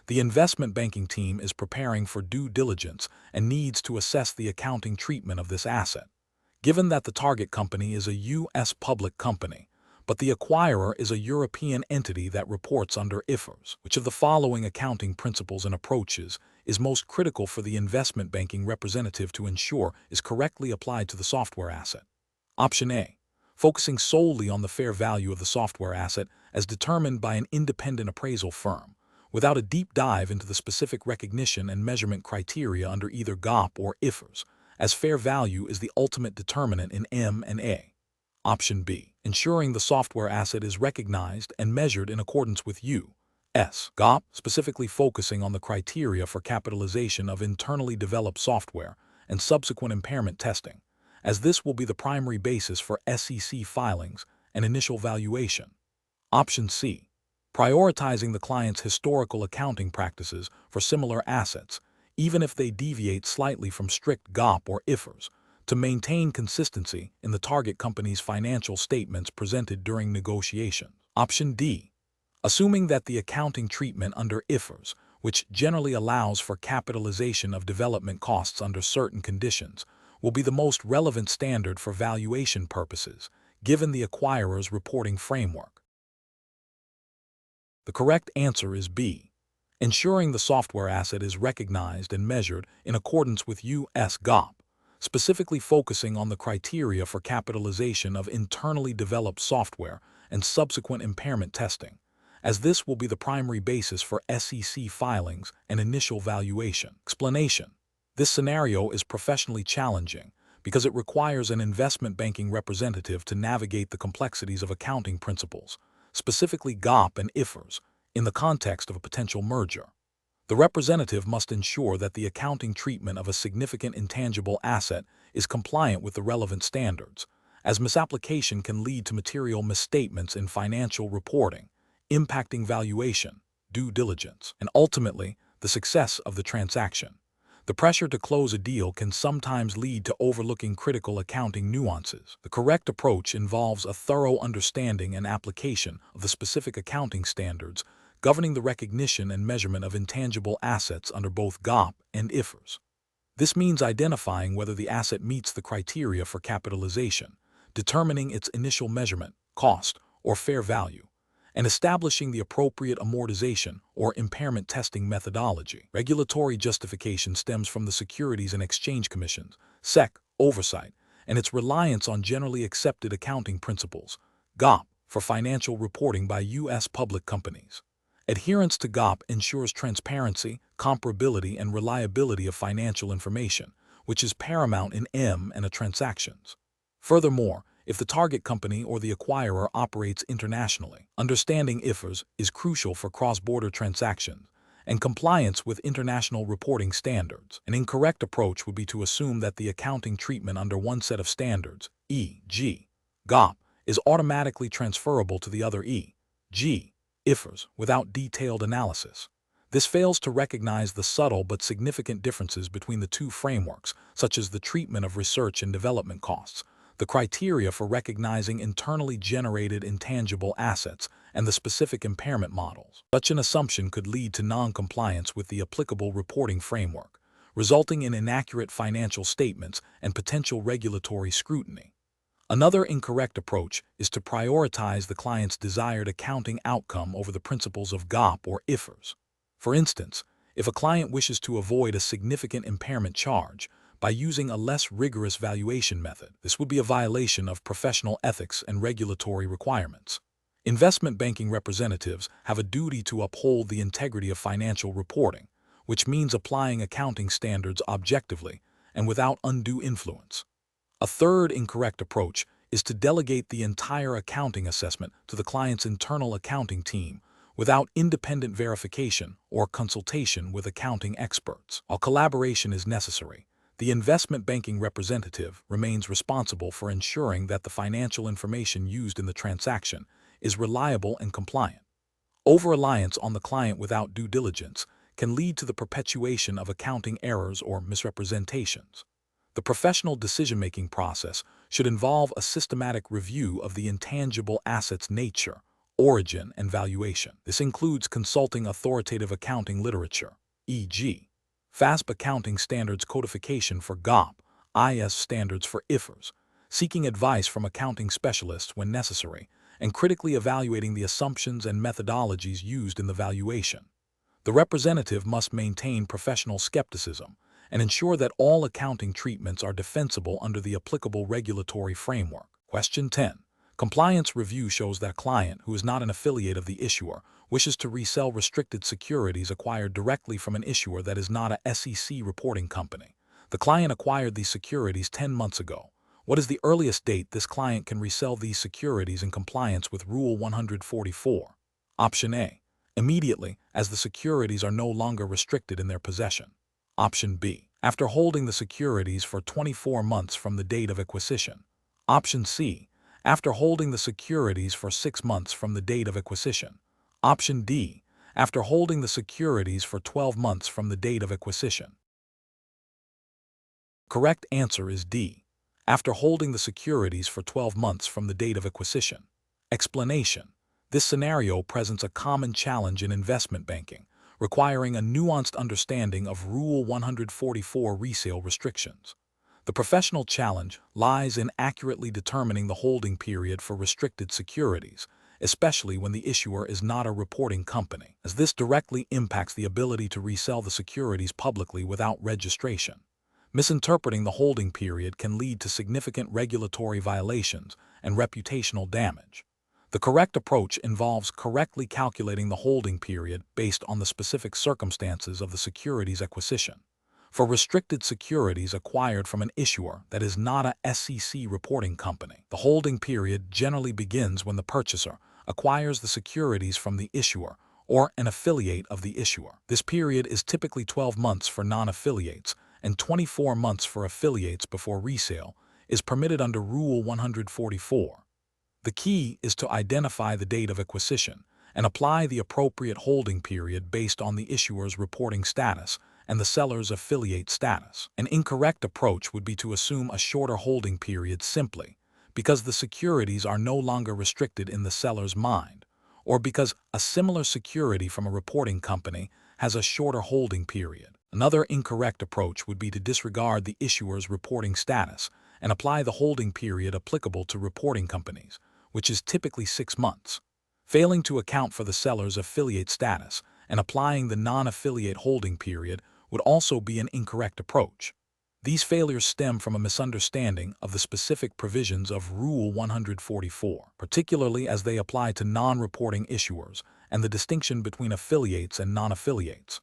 The investment banking team is preparing for due diligence and needs to assess the accounting treatment of this asset. Given that the target company is a U.S. public company, but the acquirer is a European entity that reports under IFRS, which of the following accounting principles and approaches is most critical for the investment banking representative to ensure is correctly applied to the software asset? Option A, focusing solely on the fair value of the software asset as determined by an independent appraisal firm, without a deep dive into the specific recognition and measurement criteria under either GAAP or IFRS, as fair value is the ultimate determinant in M&A. Option B, ensuring the software asset is recognized and measured in accordance with GAAP, specifically focusing on the criteria for capitalization of internally developed software and subsequent impairment testing, as this will be the primary basis for SEC filings and initial valuation. Option C, prioritizing the client's historical accounting practices for similar assets, even if they deviate slightly from strict GAAP or IFRS, to maintain consistency in the target company's financial statements presented during negotiations. Option D, assuming that the accounting treatment under IFRS, which generally allows for capitalization of development costs under certain conditions, will be the most relevant standard for valuation purposes, given the acquirer's reporting framework. The correct answer is B, ensuring the software asset is recognized and measured in accordance with U.S. GAAP, specifically focusing on the criteria for capitalization of internally developed software and subsequent impairment testing, as this will be the primary basis for SEC filings and initial valuation. Explanation: this scenario is professionally challenging because it requires an investment banking representative to navigate the complexities of accounting principles, specifically GAAP and IFRS, in the context of a potential merger. The representative must ensure that the accounting treatment of a significant intangible asset is compliant with the relevant standards, as misapplication can lead to material misstatements in financial reporting, impacting valuation, due diligence, and ultimately the success of the transaction. The pressure to close a deal can sometimes lead to overlooking critical accounting nuances. The correct approach involves a thorough understanding and application of the specific accounting standards governing the recognition and measurement of intangible assets under both GAAP and IFRS. This means identifying whether the asset meets the criteria for capitalization, determining its initial measurement, cost, or fair value, and establishing the appropriate amortization or impairment testing methodology. Regulatory justification stems from the Securities and Exchange Commission's (SEC) oversight and its reliance on generally accepted accounting principles, GAAP, for financial reporting by U.S. public companies. Adherence to GAAP ensures transparency, comparability, and reliability of financial information, which is paramount in M&A transactions. Furthermore, if the target company or the acquirer operates internationally, understanding IFRS is crucial for cross-border transactions and compliance with international reporting standards. An incorrect approach would be to assume that the accounting treatment under one set of standards, e.g., GAAP, is automatically transferable to the other, e.g., IFRS, without detailed analysis. This fails to recognize the subtle but significant differences between the two frameworks, such as the treatment of research and development costs, the criteria for recognizing internally generated intangible assets, and the specific impairment models. Such an assumption could lead to non-compliance with the applicable reporting framework, resulting in inaccurate financial statements and potential regulatory scrutiny. Another incorrect approach is to prioritize the client's desired accounting outcome over the principles of GAAP or IFRS. For instance, if a client wishes to avoid a significant impairment charge by using a less rigorous valuation method, this would be a violation of professional ethics and regulatory requirements. Investment banking representatives have a duty to uphold the integrity of financial reporting, which means applying accounting standards objectively and without undue influence. A third incorrect approach is to delegate the entire accounting assessment to the client's internal accounting team without independent verification or consultation with accounting experts. While collaboration is necessary, the investment banking representative remains responsible for ensuring that the financial information used in the transaction is reliable and compliant. Over-reliance on the client without due diligence can lead to the perpetuation of accounting errors or misrepresentations. The professional decision-making process should involve a systematic review of the intangible asset's nature, origin, and valuation. This includes consulting authoritative accounting literature, e.g., FASB Accounting Standards Codification for GAAP, IS Standards for IFRS, seeking advice from accounting specialists when necessary, and critically evaluating the assumptions and methodologies used in the valuation. The representative must maintain professional skepticism and ensure that all accounting treatments are defensible under the applicable regulatory framework. Question 10. Compliance review shows that client, who is not an affiliate of the issuer, wishes to resell restricted securities acquired directly from an issuer that is not a SEC reporting company. The client acquired these securities 10 months ago. What is the earliest date this client can resell these securities in compliance with Rule 144? Option A, immediately, as the securities are no longer restricted in their possession. Option B, after holding the securities for 24 months from the date of acquisition. Option C, after holding the securities for 6 months from the date of acquisition. Option D, after holding the securities for 12 months from the date of acquisition. Correct answer is D, after holding the securities for 12 months from the date of acquisition. Explanation: this scenario presents a common challenge in investment banking, requiring a nuanced understanding of Rule 144 resale restrictions. The professional challenge lies in accurately determining the holding period for restricted securities, especially when the issuer is not a reporting company, as this directly impacts the ability to resell the securities publicly without registration. Misinterpreting the holding period can lead to significant regulatory violations and reputational damage. The correct approach involves correctly calculating the holding period based on the specific circumstances of the securities acquisition. For restricted securities acquired from an issuer that is not a SEC reporting company, the holding period generally begins when the purchaser acquires the securities from the issuer or an affiliate of the issuer. This period is typically 12 months for non-affiliates and 24 months for affiliates before resale is permitted under Rule 144. The key is to identify the date of acquisition and apply the appropriate holding period based on the issuer's reporting status and the seller's affiliate status. An incorrect approach would be to assume a shorter holding period simply because the securities are no longer restricted in the seller's mind, or because a similar security from a reporting company has a shorter holding period. Another incorrect approach would be to disregard the issuer's reporting status and apply the holding period applicable to reporting companies, which is typically 6 months. Failing to account for the seller's affiliate status and applying the non-affiliate holding period would also be an incorrect approach. These failures stem from a misunderstanding of the specific provisions of Rule 144, particularly as they apply to non-reporting issuers and the distinction between affiliates and non-affiliates.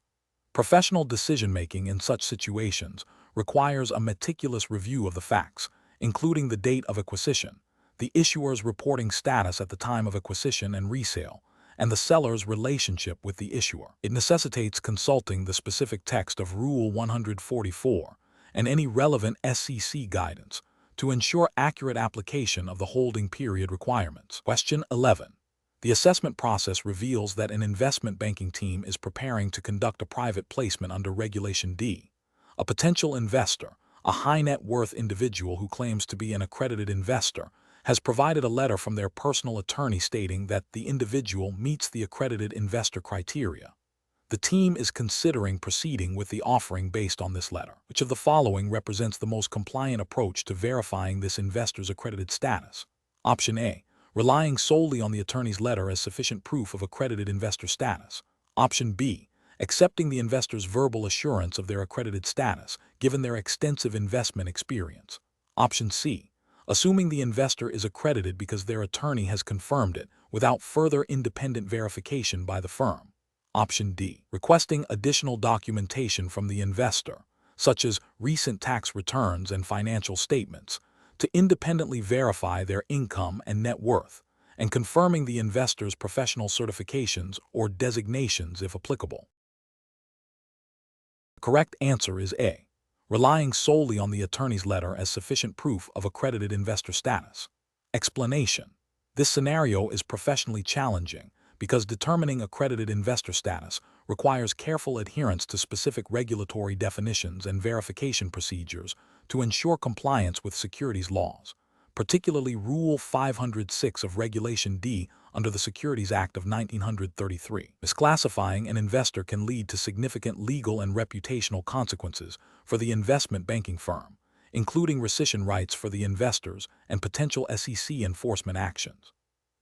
Professional decision-making in such situations requires a meticulous review of the facts, including the date of acquisition, the issuer's reporting status at the time of acquisition and resale, and the seller's relationship with the issuer. It necessitates consulting the specific text of Rule 144 and any relevant SEC guidance to ensure accurate application of the holding period requirements. Question 11. The assessment process reveals that an investment banking team is preparing to conduct a private placement under Regulation D. A potential investor, a high net worth individual who claims to be an accredited investor, has provided a letter from their personal attorney stating that the individual meets the accredited investor criteria. The team is considering proceeding with the offering based on this letter. Which of the following represents the most compliant approach to verifying this investor's accredited status? Option A, relying solely on the attorney's letter as sufficient proof of accredited investor status. Option B, accepting the investor's verbal assurance of their accredited status, given their extensive investment experience. Option C, assuming the investor is accredited because their attorney has confirmed it without further independent verification by the firm. Option D, requesting additional documentation from the investor, such as recent tax returns and financial statements, to independently verify their income and net worth, and confirming the investor's professional certifications or designations if applicable. The correct answer is A, relying solely on the attorney's letter as sufficient proof of accredited investor status. Explanation: this scenario is professionally challenging because determining accredited investor status requires careful adherence to specific regulatory definitions and verification procedures to ensure compliance with securities laws, particularly Rule 506 of Regulation D under the Securities Act of 1933. Misclassifying an investor can lead to significant legal and reputational consequences for the investment banking firm, including rescission rights for the investors and potential SEC enforcement actions.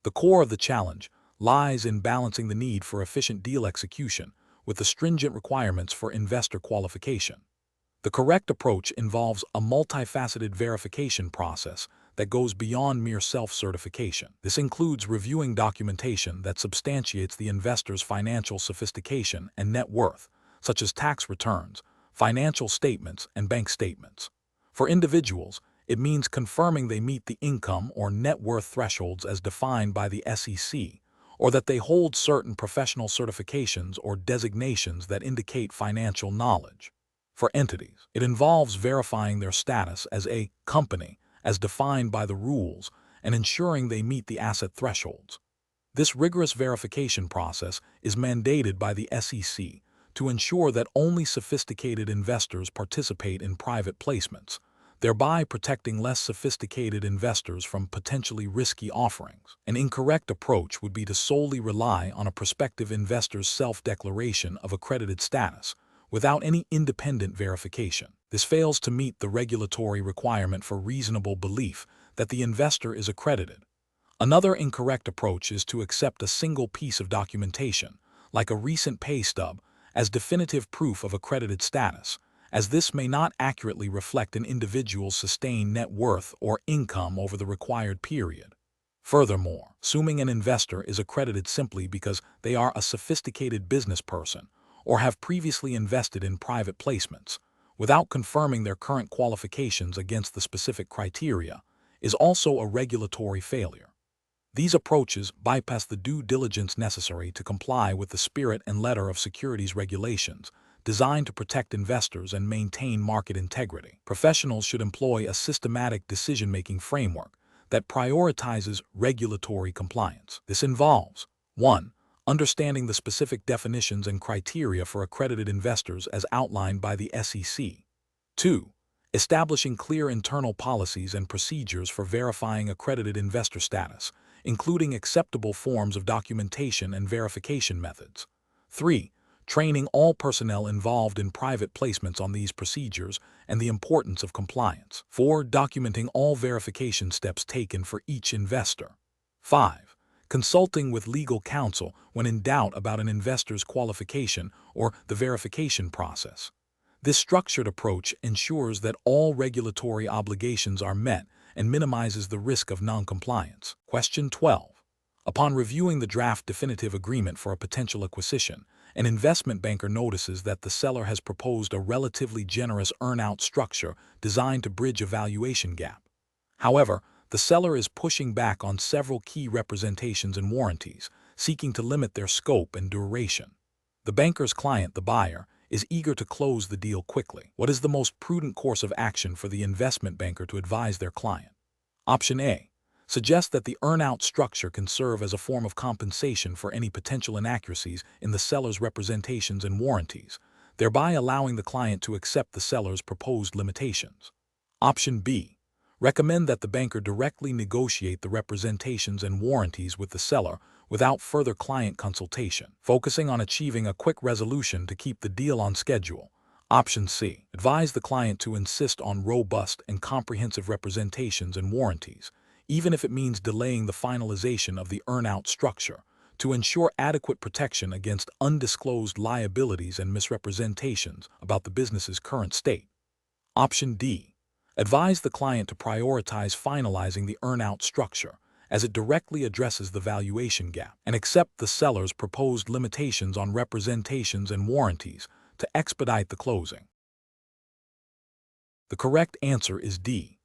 The core of the challenge lies in balancing the need for efficient deal execution with the stringent requirements for investor qualification. The correct approach involves a multifaceted verification process that goes beyond mere self-certification. This includes reviewing documentation that substantiates the investor's financial sophistication and net worth, such as tax returns, financial statements, and bank statements. For individuals, it means confirming they meet the income or net worth thresholds as defined by the SEC, or that they hold certain professional certifications or designations that indicate financial knowledge. For entities, it involves verifying their status as a company, as defined by the rules, and ensuring they meet the asset thresholds. This rigorous verification process is mandated by the SEC to ensure that only sophisticated investors participate in private placements, thereby protecting less sophisticated investors from potentially risky offerings. An incorrect approach would be to solely rely on a prospective investor's self-declaration of accredited status without any independent verification. This fails to meet the regulatory requirement for reasonable belief that the investor is accredited. Another incorrect approach is to accept a single piece of documentation, like a recent pay stub, as definitive proof of accredited status, as this may not accurately reflect an individual's sustained net worth or income over the required period. Furthermore, assuming an investor is accredited simply because they are a sophisticated business person or have previously invested in private placements, without confirming their current qualifications against the specific criteria, is also a regulatory failure. These approaches bypass the due diligence necessary to comply with the spirit and letter of securities regulations designed to protect investors and maintain market integrity. Professionals should employ a systematic decision-making framework that prioritizes regulatory compliance. This involves 1. Understanding the specific definitions and criteria for accredited investors as outlined by the SEC. 2. Establishing clear internal policies and procedures for verifying accredited investor status, including acceptable forms of documentation and verification methods. 3. Training all personnel involved in private placements on these procedures and the importance of compliance. 4. Documenting all verification steps taken for each investor. 5. Consulting with legal counsel when in doubt about an investor's qualification or the verification process. This structured approach ensures that all regulatory obligations are met and minimizes the risk of noncompliance. Question 12. Upon reviewing the draft definitive agreement for a potential acquisition, an investment banker notices that the seller has proposed a relatively generous earn-out structure designed to bridge a valuation gap. However, the seller is pushing back on several key representations and warranties, seeking to limit their scope and duration. The banker's client, the buyer, is eager to close the deal quickly. What is the most prudent course of action for the investment banker to advise their client? Option A. Suggests that the earn-out structure can serve as a form of compensation for any potential inaccuracies in the seller's representations and warranties, thereby allowing the client to accept the seller's proposed limitations. Option B. Recommend that the banker directly negotiate the representations and warranties with the seller without further client consultation, focusing on achieving a quick resolution to keep the deal on schedule. Option C. Advise the client to insist on robust and comprehensive representations and warranties, even if it means delaying the finalization of the earn-out structure, to ensure adequate protection against undisclosed liabilities and misrepresentations about the business's current state. Option D. Advise the client to prioritize finalizing the earn-out structure, as it directly addresses the valuation gap, and accept the seller's proposed limitations on representations and warranties to expedite the closing. The correct answer is D.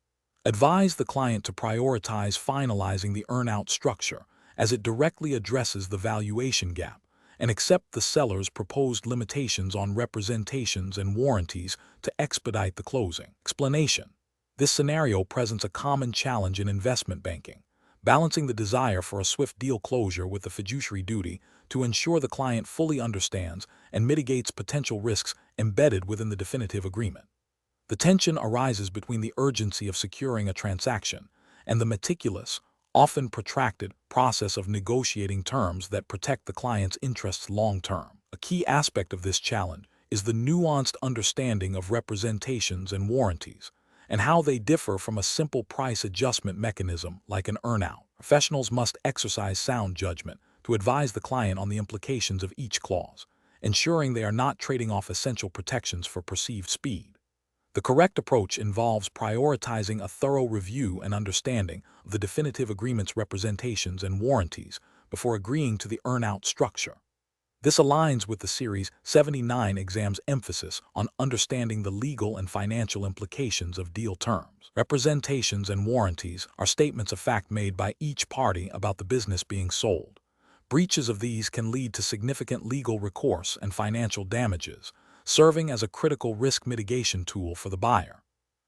Advise the client to prioritize finalizing the earn-out structure, as it directly addresses the valuation gap, and accept the seller's proposed limitations on representations and warranties to expedite the closing. Explanation. This scenario presents a common challenge in investment banking, balancing the desire for a swift deal closure with the fiduciary duty to ensure the client fully understands and mitigates potential risks embedded within the definitive agreement. The tension arises between the urgency of securing a transaction and the meticulous, often protracted, process of negotiating terms that protect the client's interests long-term. A key aspect of this challenge is the nuanced understanding of representations and warranties, and how they differ from a simple price adjustment mechanism like an earn-out. Professionals must exercise sound judgment to advise the client on the implications of each clause, ensuring they are not trading off essential protections for perceived speed. The correct approach involves prioritizing a thorough review and understanding of the definitive agreement's representations and warranties before agreeing to the earn-out structure. This aligns with the Series 79 exam's emphasis on understanding the legal and financial implications of deal terms. Representations and warranties are statements of fact made by each party about the business being sold, Breaches of these can lead to significant legal recourse and financial damages, serving as a critical risk mitigation tool for the buyer.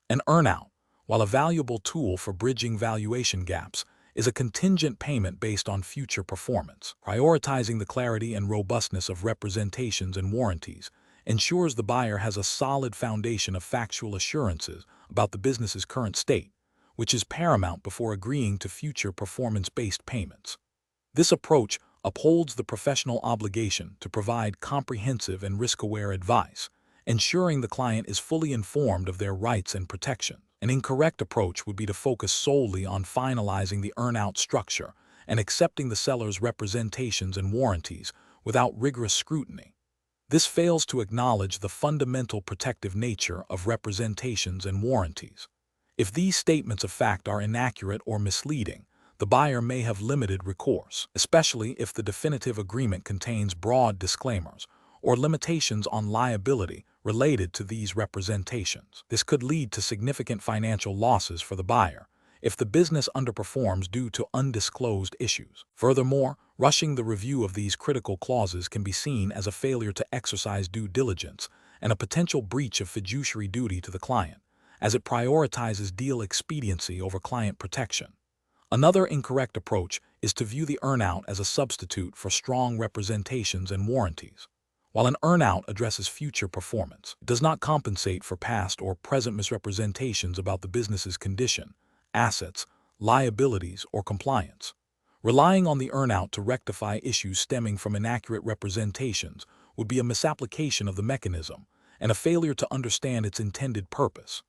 An earnout, while a valuable tool for bridging valuation gaps, is a contingent payment based on future performance. Prioritizing the clarity and robustness of representations and warranties ensures the buyer has a solid foundation of factual assurances about the business's current state, which is paramount before agreeing to future performance-based payments. This approach upholds the professional obligation to provide comprehensive and risk-aware advice, ensuring the client is fully informed of their rights and protection. An incorrect approach would be to focus solely on finalizing the earnout structure and accepting the seller's representations and warranties without rigorous scrutiny. This fails to acknowledge the fundamental protective nature of representations and warranties. If these statements of fact are inaccurate or misleading, the buyer may have limited recourse, especially if the definitive agreement contains broad disclaimers or limitations on liability related to these representations. This could lead to significant financial losses for the buyer if the business underperforms due to undisclosed issues. Furthermore, rushing the review of these critical clauses can be seen as a failure to exercise due diligence and a potential breach of fiduciary duty to the client, as it prioritizes deal expediency over client protection. Another incorrect approach is to view the earnout as a substitute for strong representations and warranties. While an earnout addresses future performance, it does not compensate for past or present misrepresentations about the business's condition, assets, liabilities, or compliance. Relying on the earnout to rectify issues stemming from inaccurate representations would be a misapplication of the mechanism and a failure to understand its intended purpose.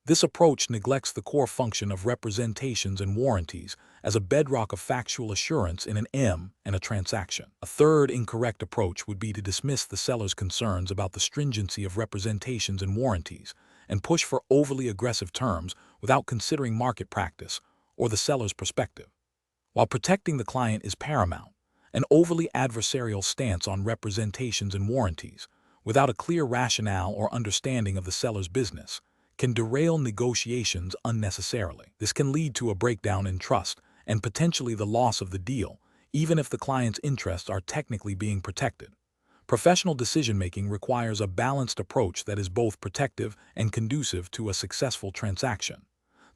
This approach neglects the core function of representations and warranties as a bedrock of factual assurance in an and a transaction. A third incorrect approach would be to dismiss the seller's concerns about the stringency of representations and warranties and push for overly aggressive terms without considering market practice or the seller's perspective. While protecting the client is paramount, an overly adversarial stance on representations and warranties, without a clear rationale or understanding of the seller's business, can derail negotiations unnecessarily. This can lead to a breakdown in trust and potentially the loss of the deal, even if the client's interests are technically being protected. Professional decision-making requires a balanced approach that is both protective and conducive to a successful transaction.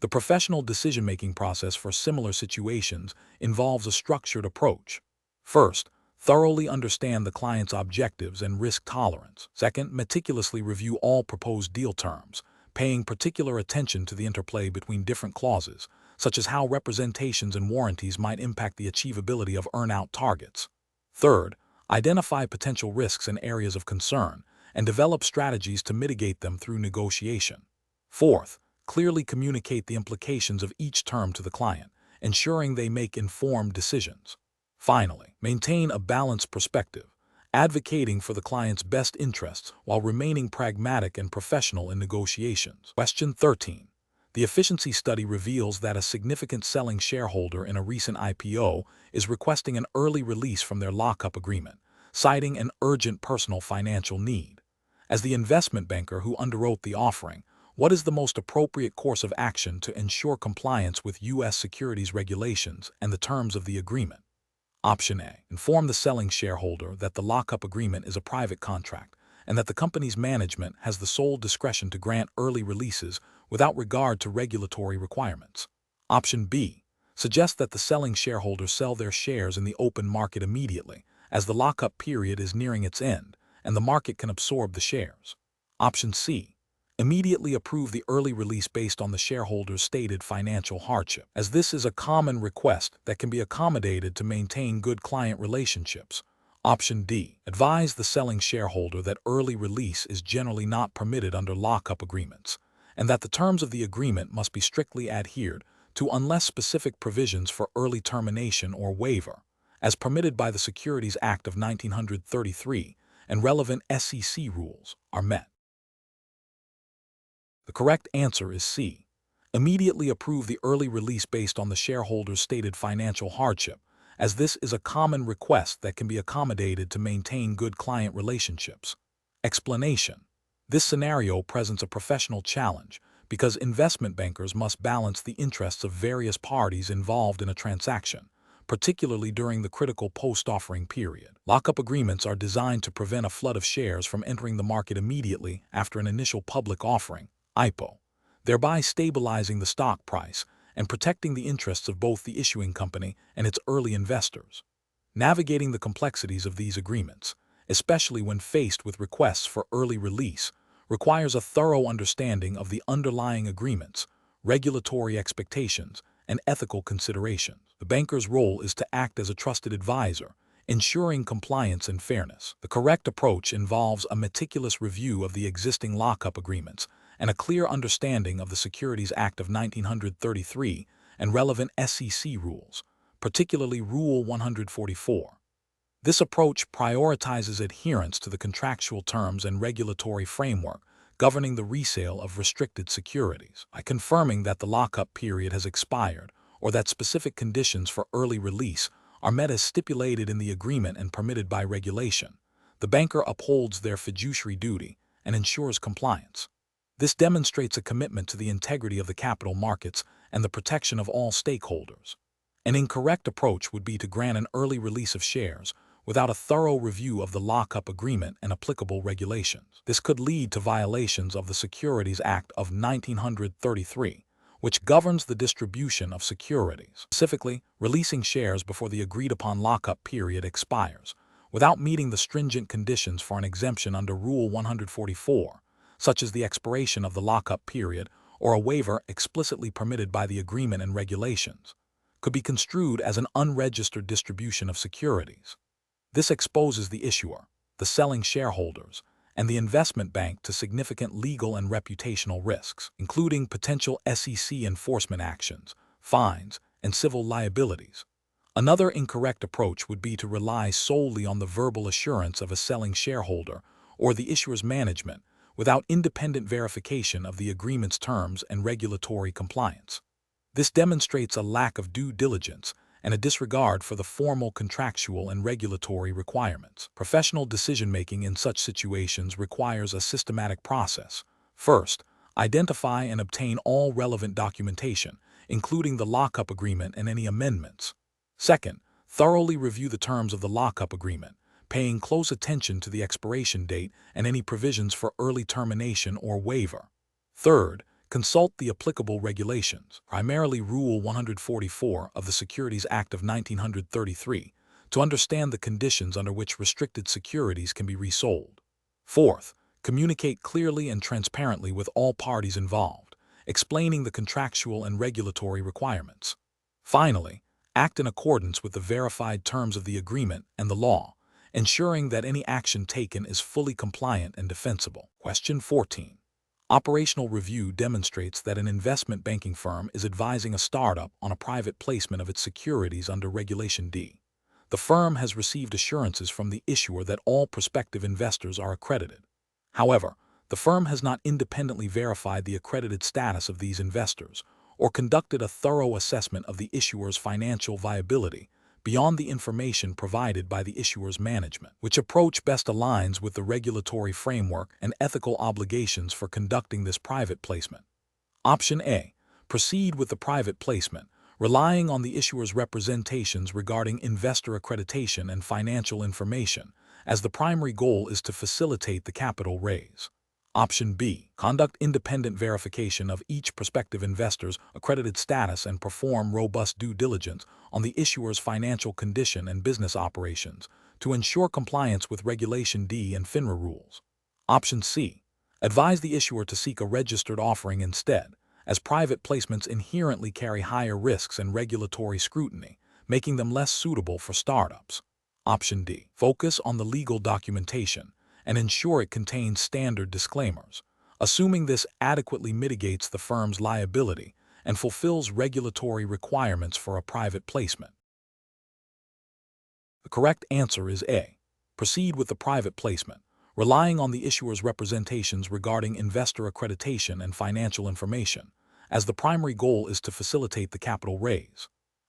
The professional decision-making process for similar situations involves a structured approach. First, thoroughly understand the client's objectives and risk tolerance. Second, meticulously review all proposed deal terms, paying particular attention to the interplay between different clauses, such as how representations and warranties might impact the achievability of earnout targets. Third, identify potential risks and areas of concern, and develop strategies to mitigate them through negotiation. Fourth, clearly communicate the implications of each term to the client, ensuring they make informed decisions. Finally, maintain a balanced perspective, advocating for the client's best interests while remaining pragmatic and professional in negotiations. Question 13. The efficiency study reveals that a significant selling shareholder in a recent IPO is requesting an early release from their lockup agreement, citing an urgent personal financial need. As the investment banker who underwrote the offering, what is the most appropriate course of action to ensure compliance with U.S. securities regulations and the terms of the agreement? Option A. Inform the selling shareholder that the lockup agreement is a private contract and that the company's management has the sole discretion to grant early releases without regard to regulatory requirements. Option B. Suggest that the selling shareholder sell their shares in the open market immediately, as the lockup period is nearing its end and the market can absorb the shares. Option C. Immediately approve the early release based on the shareholder's stated financial hardship, as this is a common request that can be accommodated to maintain good client relationships. Option D. Advise the selling shareholder that early release is generally not permitted under lockup agreements, and that the terms of the agreement must be strictly adhered to unless specific provisions for early termination or waiver, as permitted by the Securities Act of 1933 and relevant SEC rules, are met. The correct answer is C. Immediately approve the early release based on the shareholder's stated financial hardship, as this is a common request that can be accommodated to maintain good client relationships. Explanation. This scenario presents a professional challenge because investment bankers must balance the interests of various parties involved in a transaction, particularly during the critical post-offering period. Lockup agreements are designed to prevent a flood of shares from entering the market immediately after an initial public offering, IPO, thereby stabilizing the stock price and protecting the interests of both the issuing company and its early investors. Navigating the complexities of these agreements, especially when faced with requests for early release, requires a thorough understanding of the underlying agreements, regulatory expectations, and ethical considerations. The banker's role is to act as a trusted advisor, ensuring compliance and fairness. The correct approach involves a meticulous review of the existing lockup agreements and a clear understanding of the Securities Act of 1933 and relevant SEC rules, particularly Rule 144. This approach prioritizes adherence to the contractual terms and regulatory framework governing the resale of restricted securities. By confirming that the lockup period has expired or that specific conditions for early release are met as stipulated in the agreement and permitted by regulation, the banker upholds their fiduciary duty and ensures compliance. This demonstrates a commitment to the integrity of the capital markets and the protection of all stakeholders. An incorrect approach would be to grant an early release of shares without a thorough review of the lockup agreement and applicable regulations. This could lead to violations of the Securities Act of 1933, which governs the distribution of securities. Specifically, releasing shares before the agreed-upon lockup period expires, without meeting the stringent conditions for an exemption under Rule 144, such as the expiration of the lockup period or a waiver explicitly permitted by the agreement and regulations, could be construed as an unregistered distribution of securities. This exposes the issuer, the selling shareholders, and the investment bank to significant legal and reputational risks, including potential SEC enforcement actions, fines, and civil liabilities. Another incorrect approach would be to rely solely on the verbal assurance of a selling shareholder or the issuer's management without independent verification of the agreement's terms and regulatory compliance. This demonstrates a lack of due diligence and a disregard for the formal contractual and regulatory requirements. Professional decision-making in such situations requires a systematic process. First, identify and obtain all relevant documentation, including the lockup agreement and any amendments. Second, thoroughly review the terms of the lockup agreement, paying close attention to the expiration date and any provisions for early termination or waiver. Third, consult the applicable regulations, primarily Rule 144 of the Securities Act of 1933, to understand the conditions under which restricted securities can be resold. Fourth, communicate clearly and transparently with all parties involved, explaining the contractual and regulatory requirements. Finally, act in accordance with the verified terms of the agreement and the law, ensuring that any action taken is fully compliant and defensible. Question 14. Operational review demonstrates that an investment banking firm is advising a startup on a private placement of its securities under Regulation D. The firm has received assurances from the issuer that all prospective investors are accredited. However, the firm has not independently verified the accredited status of these investors or conducted a thorough assessment of the issuer's financial viability beyond the information provided by the issuer's management. Which approach best aligns with the regulatory framework and ethical obligations for conducting this private placement? Option A. Proceed with the private placement, relying on the issuer's representations regarding investor accreditation and financial information, as the primary goal is to facilitate the capital raise. Option B. Conduct independent verification of each prospective investor's accredited status and perform robust due diligence on the issuer's financial condition and business operations to ensure compliance with Regulation D and FINRA rules. Option C. Advise the issuer to seek a registered offering instead, as private placements inherently carry higher risks and regulatory scrutiny, making them less suitable for startups. Option D. Focus on the legal documentation and ensure it contains standard disclaimers, assuming this adequately mitigates the firm's liability and fulfills regulatory requirements for a private placement. The correct answer is A. Proceed with the private placement, relying on the issuer's representations regarding investor accreditation and financial information, as the primary goal is to facilitate the capital raise.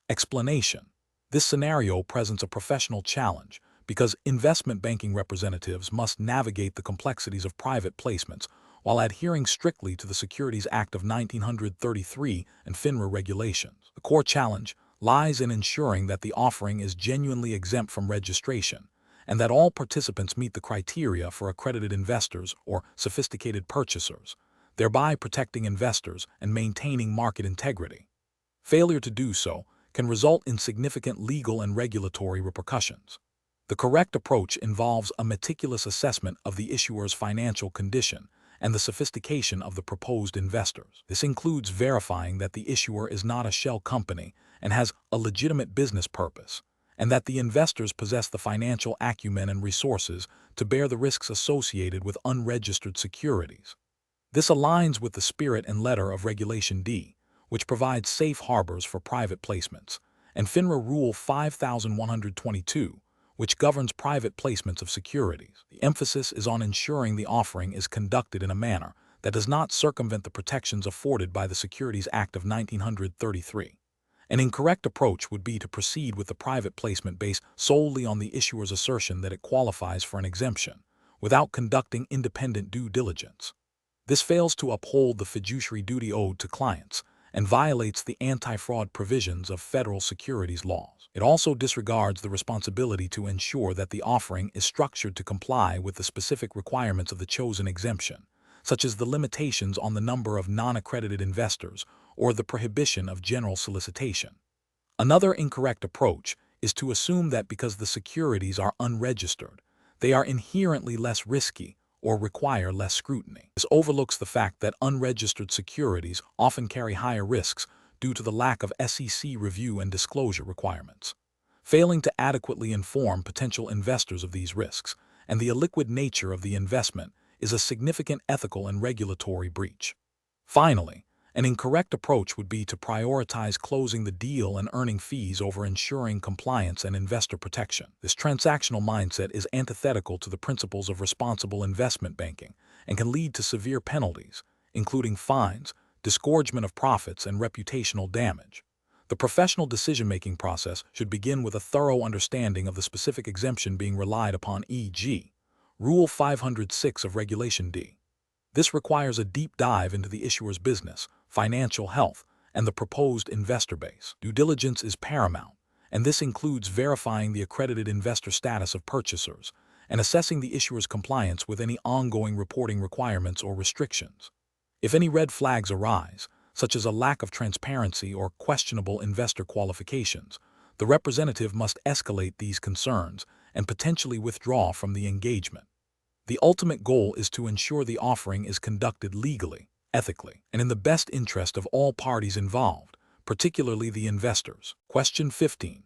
Explanation. This scenario presents a professional challenge because investment banking representatives must navigate the complexities of private placements while adhering strictly to the Securities Act of 1933 and FINRA regulations. The core challenge lies in ensuring that the offering is genuinely exempt from registration, and that all participants meet the criteria for accredited investors or sophisticated purchasers, thereby protecting investors and maintaining market integrity. Failure to do so can result in significant legal and regulatory repercussions. The correct approach involves a meticulous assessment of the issuer's financial condition and the sophistication of the proposed investors. This includes verifying that the issuer is not a shell company and has a legitimate business purpose, and that the investors possess the financial acumen and resources to bear the risks associated with unregistered securities. This aligns with the spirit and letter of Regulation D, which provides safe harbors for private placements, and FINRA Rule 5122, which governs private placements of securities. The emphasis is on ensuring the offering is conducted in a manner that does not circumvent the protections afforded by the Securities Act of 1933. An incorrect approach would be to proceed with the private placement based solely on the issuer's assertion that it qualifies for an exemption, without conducting independent due diligence. This fails to uphold the fiduciary duty owed to clients and violates the anti-fraud provisions of federal securities laws. It also disregards the responsibility to ensure that the offering is structured to comply with the specific requirements of the chosen exemption, such as the limitations on the number of non-accredited investors or the prohibition of general solicitation. Another incorrect approach is to assume that because the securities are unregistered, they are inherently less risky or require less scrutiny. This overlooks the fact that unregistered securities often carry higher risks due to the lack of SEC review and disclosure requirements. Failing to adequately inform potential investors of these risks and the illiquid nature of the investment is a significant ethical and regulatory breach. Finally, an incorrect approach would be to prioritize closing the deal and earning fees over ensuring compliance and investor protection. This transactional mindset is antithetical to the principles of responsible investment banking and can lead to severe penalties, including fines, disgorgement of profits, and reputational damage. The professional decision-making process should begin with a thorough understanding of the specific exemption being relied upon, e.g., Rule 506 of Regulation D. This requires a deep dive into the issuer's business, financial health, and the proposed investor base. Due diligence is paramount, and this includes verifying the accredited investor status of purchasers and assessing the issuer's compliance with any ongoing reporting requirements or restrictions. If any red flags arise, such as a lack of transparency or questionable investor qualifications, the representative must escalate these concerns and potentially withdraw from the engagement. The ultimate goal is to ensure the offering is conducted legally, ethically, and in the best interest of all parties involved, particularly the investors. Question 15.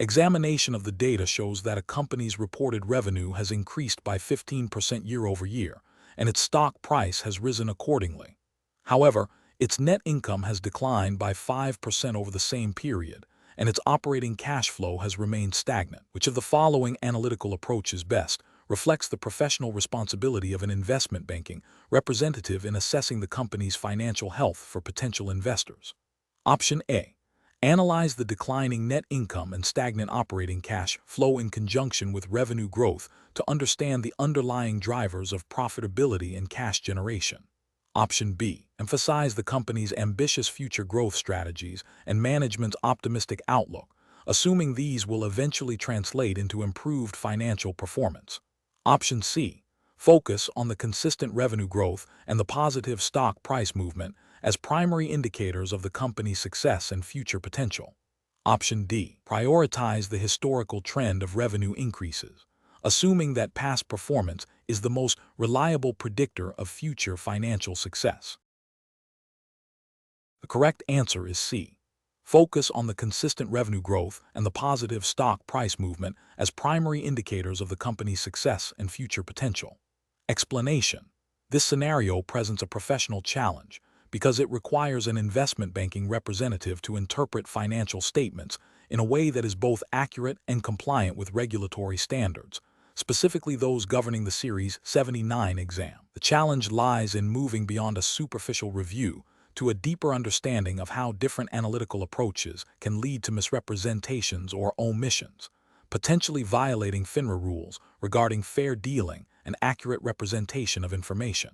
Examination of the data shows that a company's reported revenue has increased by 15% year over year, and its stock price has risen accordingly. However, its net income has declined by 5% over the same period, and its operating cash flow has remained stagnant. Which of the following analytical approach is best reflects the professional responsibility of an investment banking representative in assessing the company's financial health for potential investors? Option A. Analyze the declining net income and stagnant operating cash flow in conjunction with revenue growth to understand the underlying drivers of profitability and cash generation. Option B. Emphasize the company's ambitious future growth strategies and management's optimistic outlook, assuming these will eventually translate into improved financial performance. Option C. Focus on the consistent revenue growth and the positive stock price movement as primary indicators of the company's success and future potential. Option D. Prioritize the historical trend of revenue increases, assuming that past performance is the most reliable predictor of future financial success. The correct answer is C. Focus on the consistent revenue growth and the positive stock price movement as primary indicators of the company's success and future potential. Explanation. This scenario presents a professional challenge because it requires an investment banking representative to interpret financial statements in a way that is both accurate and compliant with regulatory standards, specifically those governing the Series 79 exam. The challenge lies in moving beyond a superficial review to a deeper understanding of how different analytical approaches can lead to misrepresentations or omissions, potentially violating FINRA rules regarding fair dealing and accurate representation of information.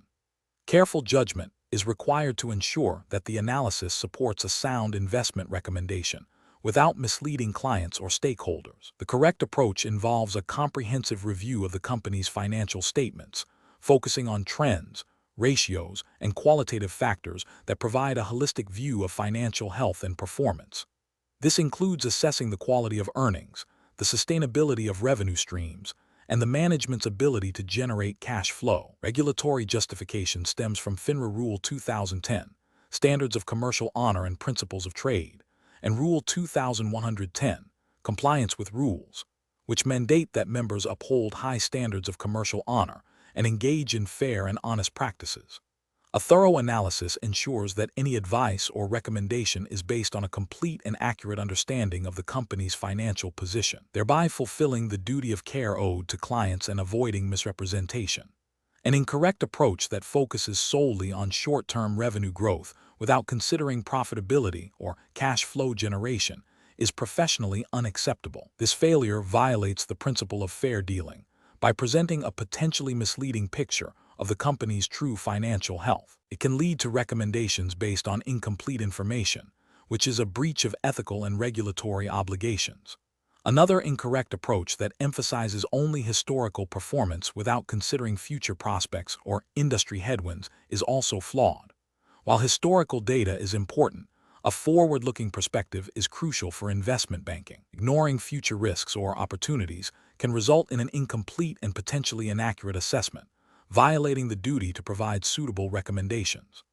Careful judgment is required to ensure that the analysis supports a sound investment recommendation without misleading clients or stakeholders. The correct approach involves a comprehensive review of the company's financial statements, focusing on trends, ratios, and qualitative factors that provide a holistic view of financial health and performance. This includes assessing the quality of earnings, the sustainability of revenue streams, and the management's ability to generate cash flow. Regulatory justification stems from FINRA Rule 2010, Standards of Commercial Honor and Principles of Trade, and Rule 2110, Compliance with Rules, which mandate that members uphold high standards of commercial honor and engage in fair and honest practices. A thorough analysis ensures that any advice or recommendation is based on a complete and accurate understanding of the company's financial position, thereby fulfilling the duty of care owed to clients and avoiding misrepresentation. An incorrect approach that focuses solely on short-term revenue growth without considering profitability or cash flow generation is professionally unacceptable. This failure violates the principle of fair dealing by presenting a potentially misleading picture of the company's true financial health. It can lead to recommendations based on incomplete information, which is a breach of ethical and regulatory obligations. Another incorrect approach that emphasizes only historical performance without considering future prospects or industry headwinds is also flawed. While historical data is important, a forward-looking perspective is crucial for investment banking. Ignoring future risks or opportunities can result in an incomplete and potentially inaccurate assessment, violating the duty to provide suitable recommendations.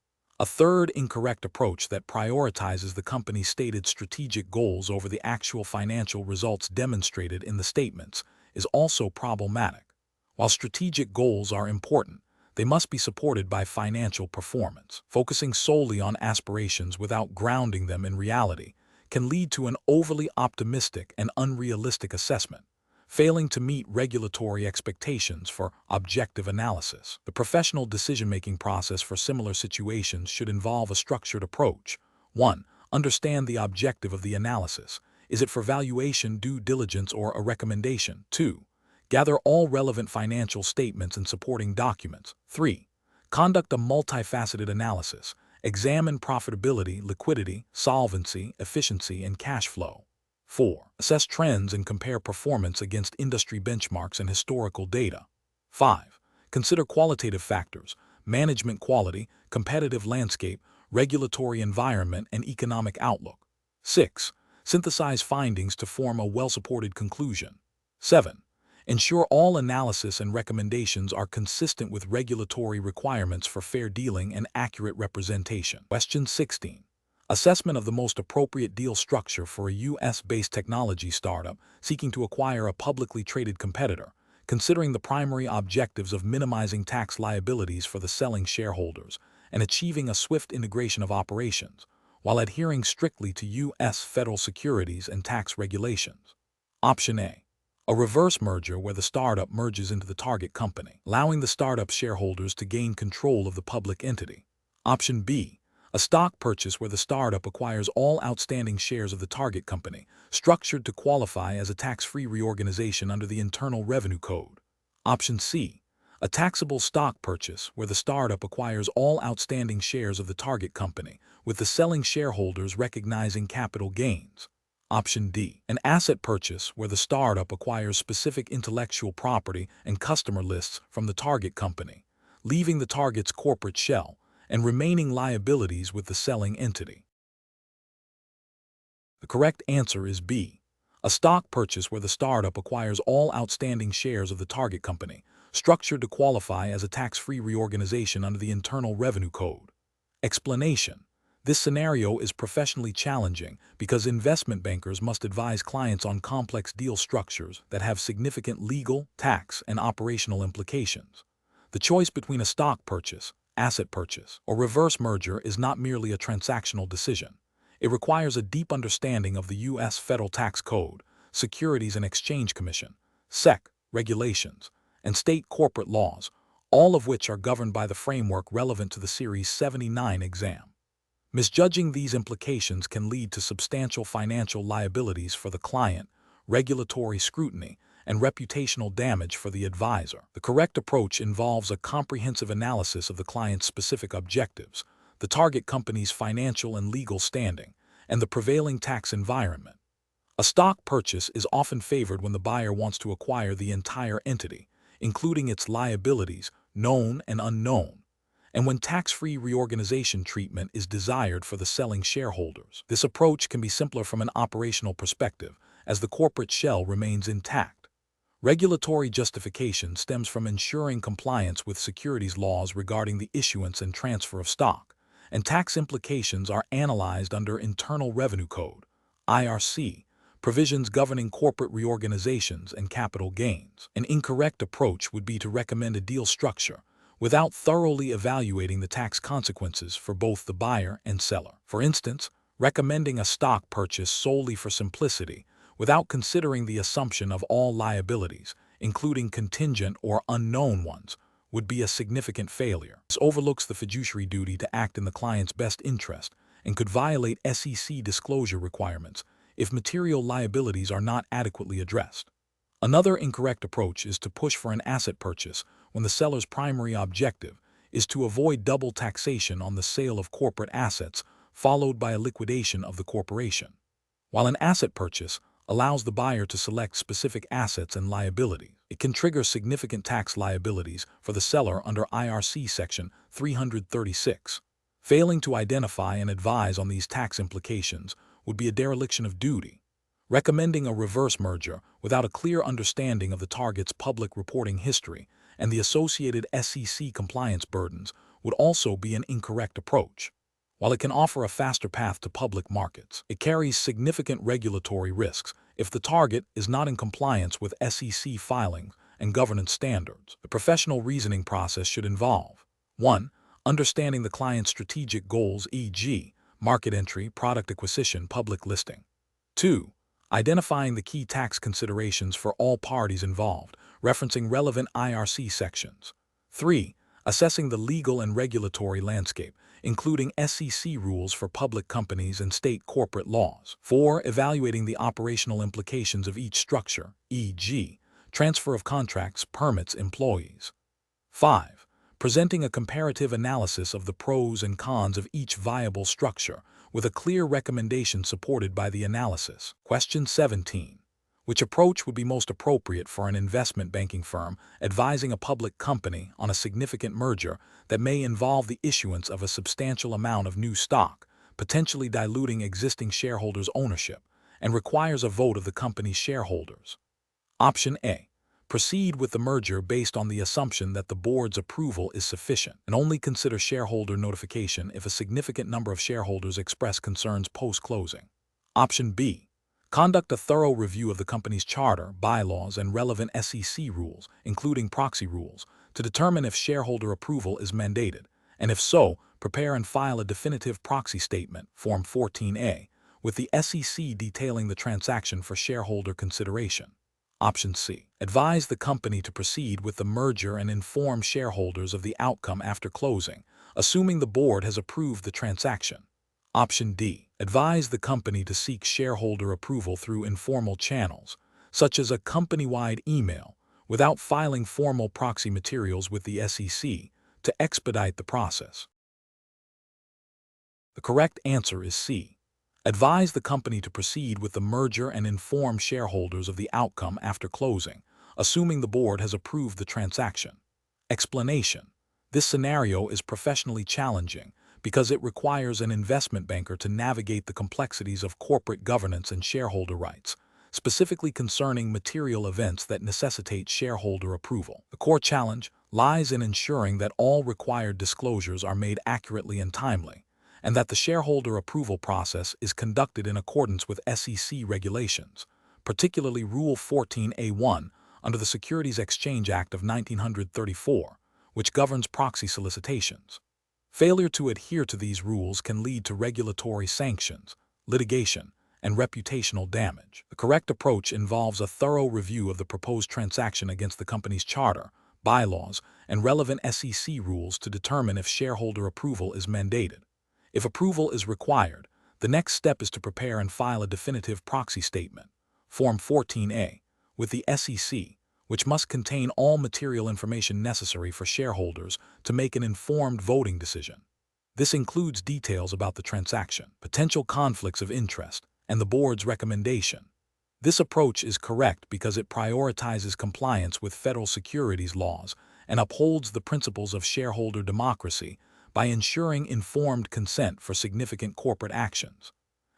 A third incorrect approach that prioritizes the company's stated strategic goals over the actual financial results demonstrated in the statements is also problematic. While strategic goals are important, they must be supported by financial performance. Focusing solely on aspirations without grounding them in reality can lead to an overly optimistic and unrealistic assessment, failing to meet regulatory expectations for objective analysis. The professional decision-making process for similar situations should involve a structured approach. 1. Understand the objective of the analysis. Is it for valuation, due diligence, or a recommendation? 2. Gather all relevant financial statements and supporting documents. 3. Conduct a multifaceted analysis. Examine profitability, liquidity, solvency, efficiency, and cash flow. 4. Assess trends and compare performance against industry benchmarks and historical data. 5. Consider qualitative factors, management quality, competitive landscape, regulatory environment, and economic outlook. 6. Synthesize findings to form a well-supported conclusion. 7. Ensure all analysis and recommendations are consistent with regulatory requirements for fair dealing and accurate representation. Question 16. Assessment of the most appropriate deal structure for a U.S.-based technology startup seeking to acquire a publicly traded competitor, considering the primary objectives of minimizing tax liabilities for the selling shareholders and achieving a swift integration of operations, while adhering strictly to U.S. federal securities and tax regulations. Option A. A reverse merger where the startup merges into the target company, allowing the startup shareholders to gain control of the public entity. Option B. A stock purchase where the startup acquires all outstanding shares of the target company, structured to qualify as a tax-free reorganization under the Internal Revenue Code. Option C. A taxable stock purchase where the startup acquires all outstanding shares of the target company, with the selling shareholders recognizing capital gains. Option D. An asset purchase where the startup acquires specific intellectual property and customer lists from the target company, leaving the target's corporate shell and remaining liabilities with the selling entity. The correct answer is B. A stock purchase where the startup acquires all outstanding shares of the target company, structured to qualify as a tax-free reorganization under the Internal Revenue Code. Explanation. This scenario is professionally challenging because investment bankers must advise clients on complex deal structures that have significant legal, tax, and operational implications. The choice between a stock purchase, asset purchase, or reverse merger is not merely a transactional decision. It requires a deep understanding of the U.S. Federal Tax Code, Securities and Exchange Commission, SEC, regulations, and state corporate laws, all of which are governed by the framework relevant to the Series 79 exam. Misjudging these implications can lead to substantial financial liabilities for the client, regulatory scrutiny, and reputational damage for the advisor. The correct approach involves a comprehensive analysis of the client's specific objectives, the target company's financial and legal standing, and the prevailing tax environment. A stock purchase is often favored when the buyer wants to acquire the entire entity, including its liabilities, known and unknown, and when tax-free reorganization treatment is desired for the selling shareholders. This approach can be simpler from an operational perspective, as the corporate shell remains intact. Regulatory justification stems from ensuring compliance with securities laws regarding the issuance and transfer of stock, and tax implications are analyzed under Internal Revenue Code, IRC, provisions governing corporate reorganizations and capital gains. An incorrect approach would be to recommend a deal structure without thoroughly evaluating the tax consequences for both the buyer and seller. For instance, recommending a stock purchase solely for simplicity without considering the assumption of all liabilities, including contingent or unknown ones, would be a significant failure. This overlooks the fiduciary duty to act in the client's best interest and could violate SEC disclosure requirements if material liabilities are not adequately addressed. Another incorrect approach is to push for an asset purchase when the seller's primary objective is to avoid double taxation on the sale of corporate assets followed by a liquidation of the corporation. While an asset purchase allows the buyer to select specific assets and liabilities, it can trigger significant tax liabilities for the seller under IRC Section 336. Failing to identify and advise on these tax implications would be a dereliction of duty. Recommending a reverse merger without a clear understanding of the target's public reporting history and the associated SEC compliance burdens would also be an incorrect approach. While it can offer a faster path to public markets, it carries significant regulatory risks if the target is not in compliance with SEC filings and governance standards. The professional reasoning process should involve 1. Understanding the client's strategic goals, e.g., market entry, product acquisition, public listing. 2. Identifying the key tax considerations for all parties involved, referencing relevant IRC sections. 3. Assessing the legal and regulatory landscape, including SEC rules for public companies and state corporate laws. 4. Evaluating the operational implications of each structure, e.g., transfer of contracts, permits, employees. 5. Presenting a comparative analysis of the pros and cons of each viable structure, with a clear recommendation supported by the analysis. Question 17. Which approach would be most appropriate for an investment banking firm advising a public company on a significant merger that may involve the issuance of a substantial amount of new stock, potentially diluting existing shareholders' ownership, and requires a vote of the company's shareholders? Option A. Proceed with the merger based on the assumption that the board's approval is sufficient, and only consider shareholder notification if a significant number of shareholders express concerns post-closing. Option B. Conduct a thorough review of the company's charter, bylaws, and relevant SEC rules, including proxy rules, to determine if shareholder approval is mandated, and if so, prepare and file a definitive proxy statement, Form 14A, with the SEC detailing the transaction for shareholder consideration. Option C. Advise the company to proceed with the merger and inform shareholders of the outcome after closing, assuming the board has approved the transaction. Option D. Advise the company to seek shareholder approval through informal channels, such as a company-wide email, without filing formal proxy materials with the SEC to expedite the process. The correct answer is C. Advise the company to proceed with the merger and inform shareholders of the outcome after closing, assuming the board has approved the transaction. Explanation. This scenario is professionally challenging because it requires an investment banker to navigate the complexities of corporate governance and shareholder rights, specifically concerning material events that necessitate shareholder approval. The core challenge lies in ensuring that all required disclosures are made accurately and timely, and that the shareholder approval process is conducted in accordance with SEC regulations, particularly Rule 14A1 under the Securities Exchange Act of 1934, which governs proxy solicitations. Failure to adhere to these rules can lead to regulatory sanctions, litigation, and reputational damage. The correct approach involves a thorough review of the proposed transaction against the company's charter, bylaws, and relevant SEC rules to determine if shareholder approval is mandated. If approval is required, the next step is to prepare and file a definitive proxy statement, Form 14A, with the SEC, which must contain all material information necessary for shareholders to make an informed voting decision. This includes details about the transaction, potential conflicts of interest, and the board's recommendation. This approach is correct because it prioritizes compliance with federal securities laws and upholds the principles of shareholder democracy by ensuring informed consent for significant corporate actions.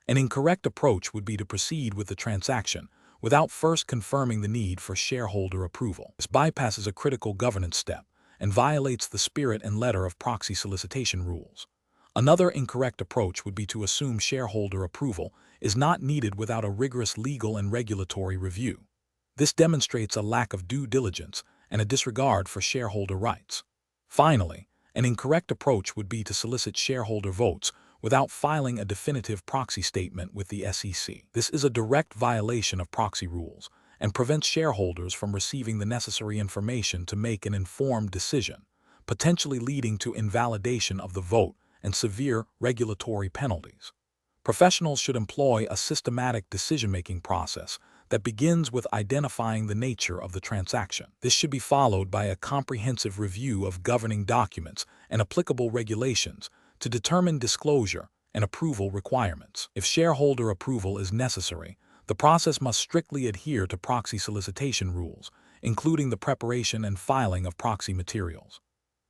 An incorrect approach would be to proceed with the transaction without first confirming the need for shareholder approval. This bypasses a critical governance step and violates the spirit and letter of proxy solicitation rules. Another incorrect approach would be to assume shareholder approval is not needed without a rigorous legal and regulatory review. This demonstrates a lack of due diligence and a disregard for shareholder rights. Finally, an incorrect approach would be to solicit shareholder votes without filing a definitive proxy statement with the SEC. This is a direct violation of proxy rules and prevents shareholders from receiving the necessary information to make an informed decision, potentially leading to invalidation of the vote and severe regulatory penalties. Professionals should employ a systematic decision-making process that begins with identifying the nature of the transaction. This should be followed by a comprehensive review of governing documents and applicable regulations to determine disclosure and approval requirements. If shareholder approval is necessary, the process must strictly adhere to proxy solicitation rules, including the preparation and filing of proxy materials.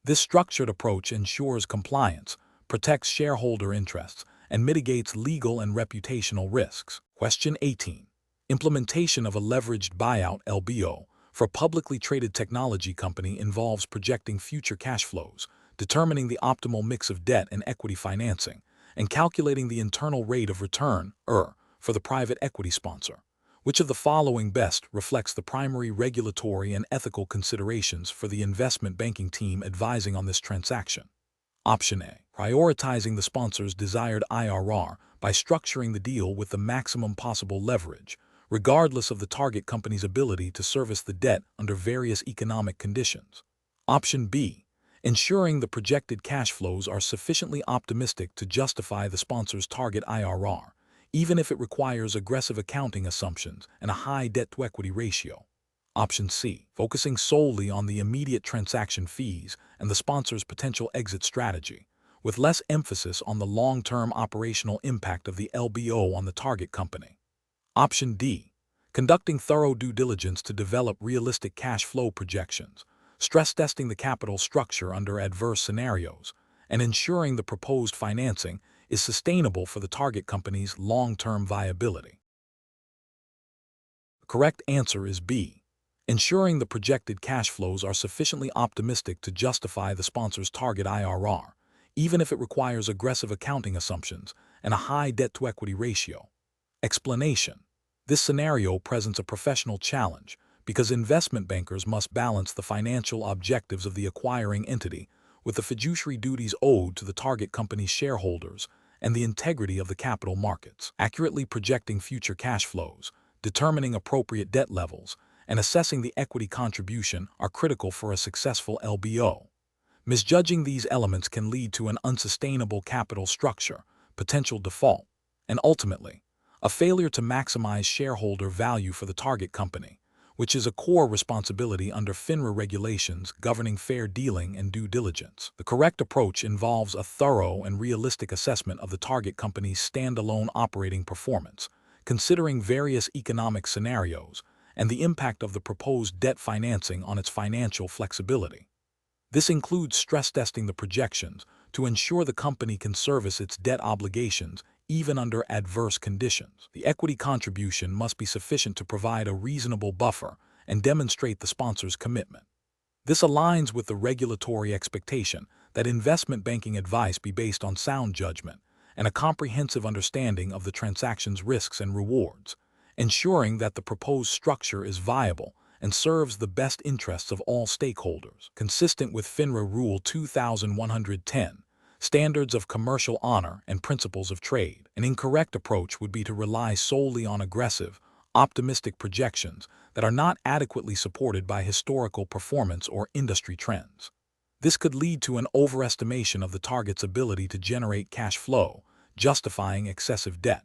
This structured approach ensures compliance, protects shareholder interests, and mitigates legal and reputational risks. Question 18. Implementation of a leveraged buyout (LBO) for a publicly traded technology company involves projecting future cash flows, determining the optimal mix of debt and equity financing, and calculating the internal rate of return for the private equity sponsor. Which of the following best reflects the primary regulatory and ethical considerations for the investment banking team advising on this transaction? Option A. Prioritizing the sponsor's desired IRR by structuring the deal with the maximum possible leverage, regardless of the target company's ability to service the debt under various economic conditions. Option B. Ensuring the projected cash flows are sufficiently optimistic to justify the sponsor's target IRR, even if it requires aggressive accounting assumptions and a high debt-to-equity ratio. Option C. Focusing solely on the immediate transaction fees and the sponsor's potential exit strategy, with less emphasis on the long-term operational impact of the LBO on the target company. Option D. Conducting thorough due diligence to develop realistic cash flow projections, stress testing the capital structure under adverse scenarios, and ensuring the proposed financing is sustainable for the target company's long-term viability. The correct answer is B. Ensuring the projected cash flows are sufficiently optimistic to justify the sponsor's target IRR, even if it requires aggressive accounting assumptions and a high debt-to-equity ratio. Explanation. This scenario presents a professional challenge because investment bankers must balance the financial objectives of the acquiring entity with the fiduciary duties owed to the target company's shareholders and the integrity of the capital markets. Accurately projecting future cash flows, determining appropriate debt levels, and assessing the equity contribution are critical for a successful LBO. Misjudging these elements can lead to an unsustainable capital structure, potential default, and ultimately, a failure to maximize shareholder value for the target company, which is a core responsibility under FINRA regulations governing fair dealing and due diligence. The correct approach involves a thorough and realistic assessment of the target company's standalone operating performance, considering various economic scenarios and the impact of the proposed debt financing on its financial flexibility. This includes stress testing the projections to ensure the company can service its debt obligations even under adverse conditions. The equity contribution must be sufficient to provide a reasonable buffer and demonstrate the sponsor's commitment. This aligns with the regulatory expectation that investment banking advice be based on sound judgment and a comprehensive understanding of the transaction's risks and rewards, ensuring that the proposed structure is viable and serves the best interests of all stakeholders. Consistent with FINRA Rule 2110, Standards of Commercial Honor and Principles of Trade, an incorrect approach would be to rely solely on aggressive, optimistic projections that are not adequately supported by historical performance or industry trends. This could lead to an overestimation of the target's ability to generate cash flow, justifying excessive debt.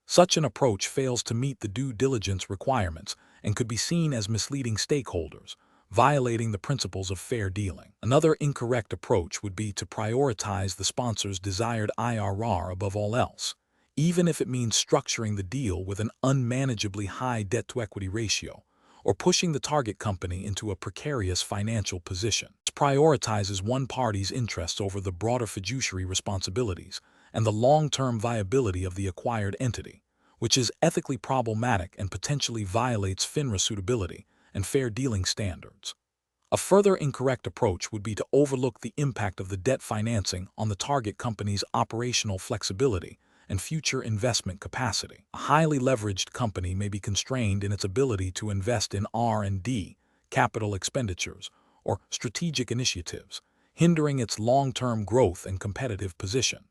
Such an approach fails to meet the due diligence requirements and could be seen as misleading stakeholders, violating the principles of fair dealing. Another incorrect approach would be to prioritize the sponsor's desired IRR above all else, even if it means structuring the deal with an unmanageably high debt-to-equity ratio, or pushing the target company into a precarious financial position. It prioritizes one party's interests over the broader fiduciary responsibilities and the long-term viability of the acquired entity, which is ethically problematic and potentially violates FINRA suitability and fair dealing standards. A further incorrect approach would be to overlook the impact of the debt financing on the target company's operational flexibility and future investment capacity. A highly leveraged company may be constrained in its ability to invest in R&D, capital expenditures, or strategic initiatives, hindering its long-term growth and competitive position.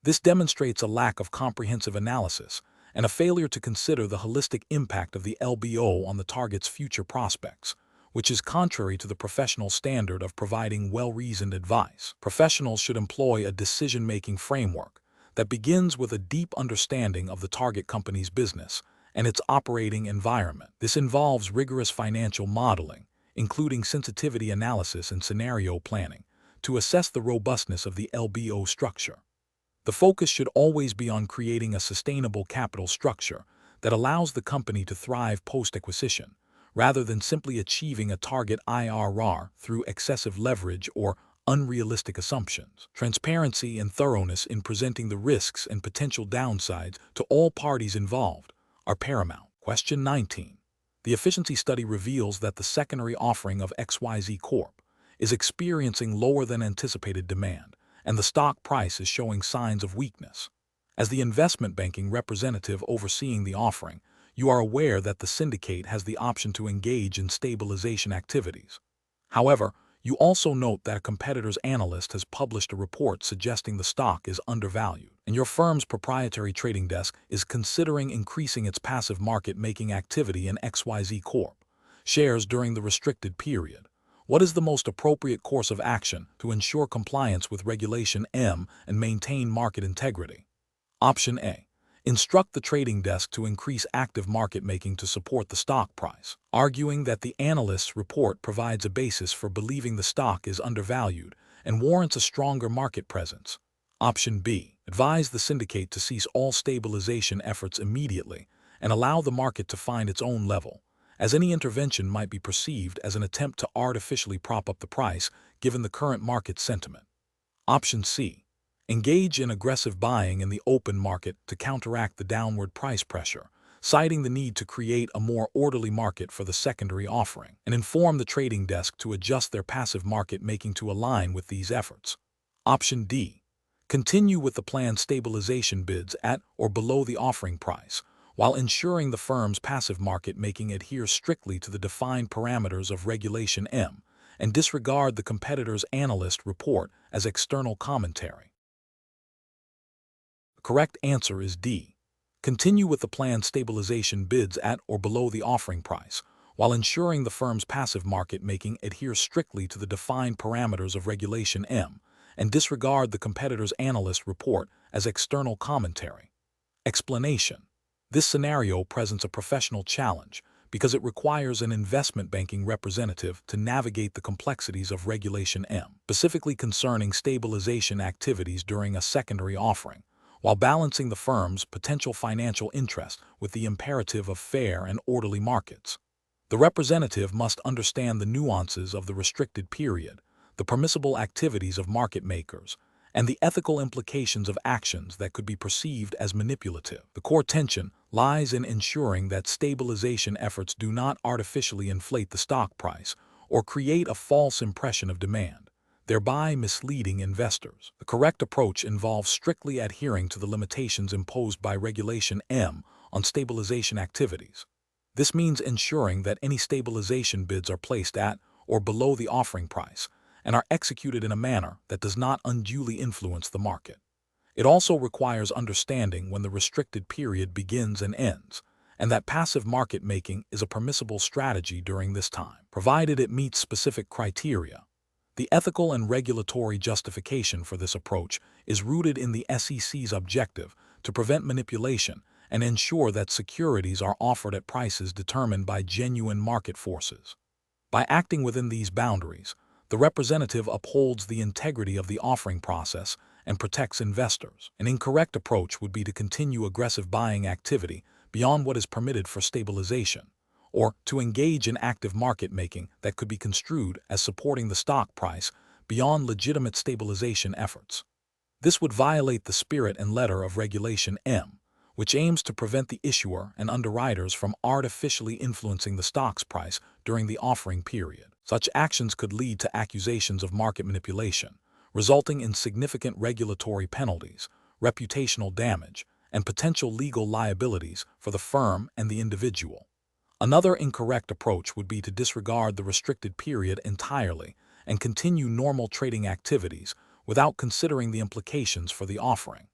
This demonstrates a lack of comprehensive analysis and a failure to consider the holistic impact of the LBO on the target's future prospects, which is contrary to the professional standard of providing well-reasoned advice. Professionals should employ a decision-making framework that begins with a deep understanding of the target company's business and its operating environment. This involves rigorous financial modeling, including sensitivity analysis and scenario planning, to assess the robustness of the LBO structure. The focus should always be on creating a sustainable capital structure that allows the company to thrive post-acquisition, rather than simply achieving a target IRR through excessive leverage or unrealistic assumptions. Transparency and thoroughness in presenting the risks and potential downsides to all parties involved are paramount. Question 19. The efficiency study reveals that the secondary offering of XYZ Corp is experiencing lower than anticipated demand, and the stock price is showing signs of weakness. As the investment banking representative overseeing the offering, you are aware that the syndicate has the option to engage in stabilization activities. However, you also note that a competitor's analyst has published a report suggesting the stock is undervalued, and your firm's proprietary trading desk is considering increasing its passive market-making activity in XYZ Corp shares during the restricted period. What is the most appropriate course of action to ensure compliance with Regulation M and maintain market integrity? Option A. Instruct the trading desk to increase active market making to support the stock price, arguing that the analyst's report provides a basis for believing the stock is undervalued and warrants a stronger market presence. Option B. Advise the syndicate to cease all stabilization efforts immediately and allow the market to find its own level, as any intervention might be perceived as an attempt to artificially prop up the price given the current market sentiment. Option C. Engage in aggressive buying in the open market to counteract the downward price pressure, citing the need to create a more orderly market for the secondary offering, and inform the trading desk to adjust their passive market making to align with these efforts. Option D. Continue with the planned stabilization bids at or below the offering price, while ensuring the firm's passive market making adheres strictly to the defined parameters of Regulation M, and disregard the competitor's analyst report as external commentary. The correct answer is D. Continue with the planned stabilization bids at or below the offering price, while ensuring the firm's passive market making adheres strictly to the defined parameters of Regulation M, and disregard the competitor's analyst report as external commentary. Explanation. This scenario presents a professional challenge because it requires an investment banking representative to navigate the complexities of Regulation M, specifically concerning stabilization activities during a secondary offering, while balancing the firm's potential financial interest with the imperative of fair and orderly markets. The representative must understand the nuances of the restricted period, the permissible activities of market makers, and the ethical implications of actions that could be perceived as manipulative. The core tension lies in ensuring that stabilization efforts do not artificially inflate the stock price or create a false impression of demand, thereby misleading investors. The correct approach involves strictly adhering to the limitations imposed by Regulation M on stabilization activities. This means ensuring that any stabilization bids are placed at or below the offering price and are executed in a manner that does not unduly influence the market. It also requires understanding when the restricted period begins and ends, and that passive market making is a permissible strategy during this time, provided it meets specific criteria. The ethical and regulatory justification for this approach is rooted in the SEC's objective to prevent manipulation and ensure that securities are offered at prices determined by genuine market forces. By acting within these boundaries, the representative upholds the integrity of the offering process and protects investors. An incorrect approach would be to continue aggressive buying activity beyond what is permitted for stabilization, or to engage in active market making that could be construed as supporting the stock price beyond legitimate stabilization efforts. This would violate the spirit and letter of Regulation M, which aims to prevent the issuer and underwriters from artificially influencing the stock's price during the offering period. Such actions could lead to accusations of market manipulation, resulting in significant regulatory penalties, reputational damage, and potential legal liabilities for the firm and the individual. Another incorrect approach would be to disregard the restricted period entirely and continue normal trading activities without considering the implications for the offering.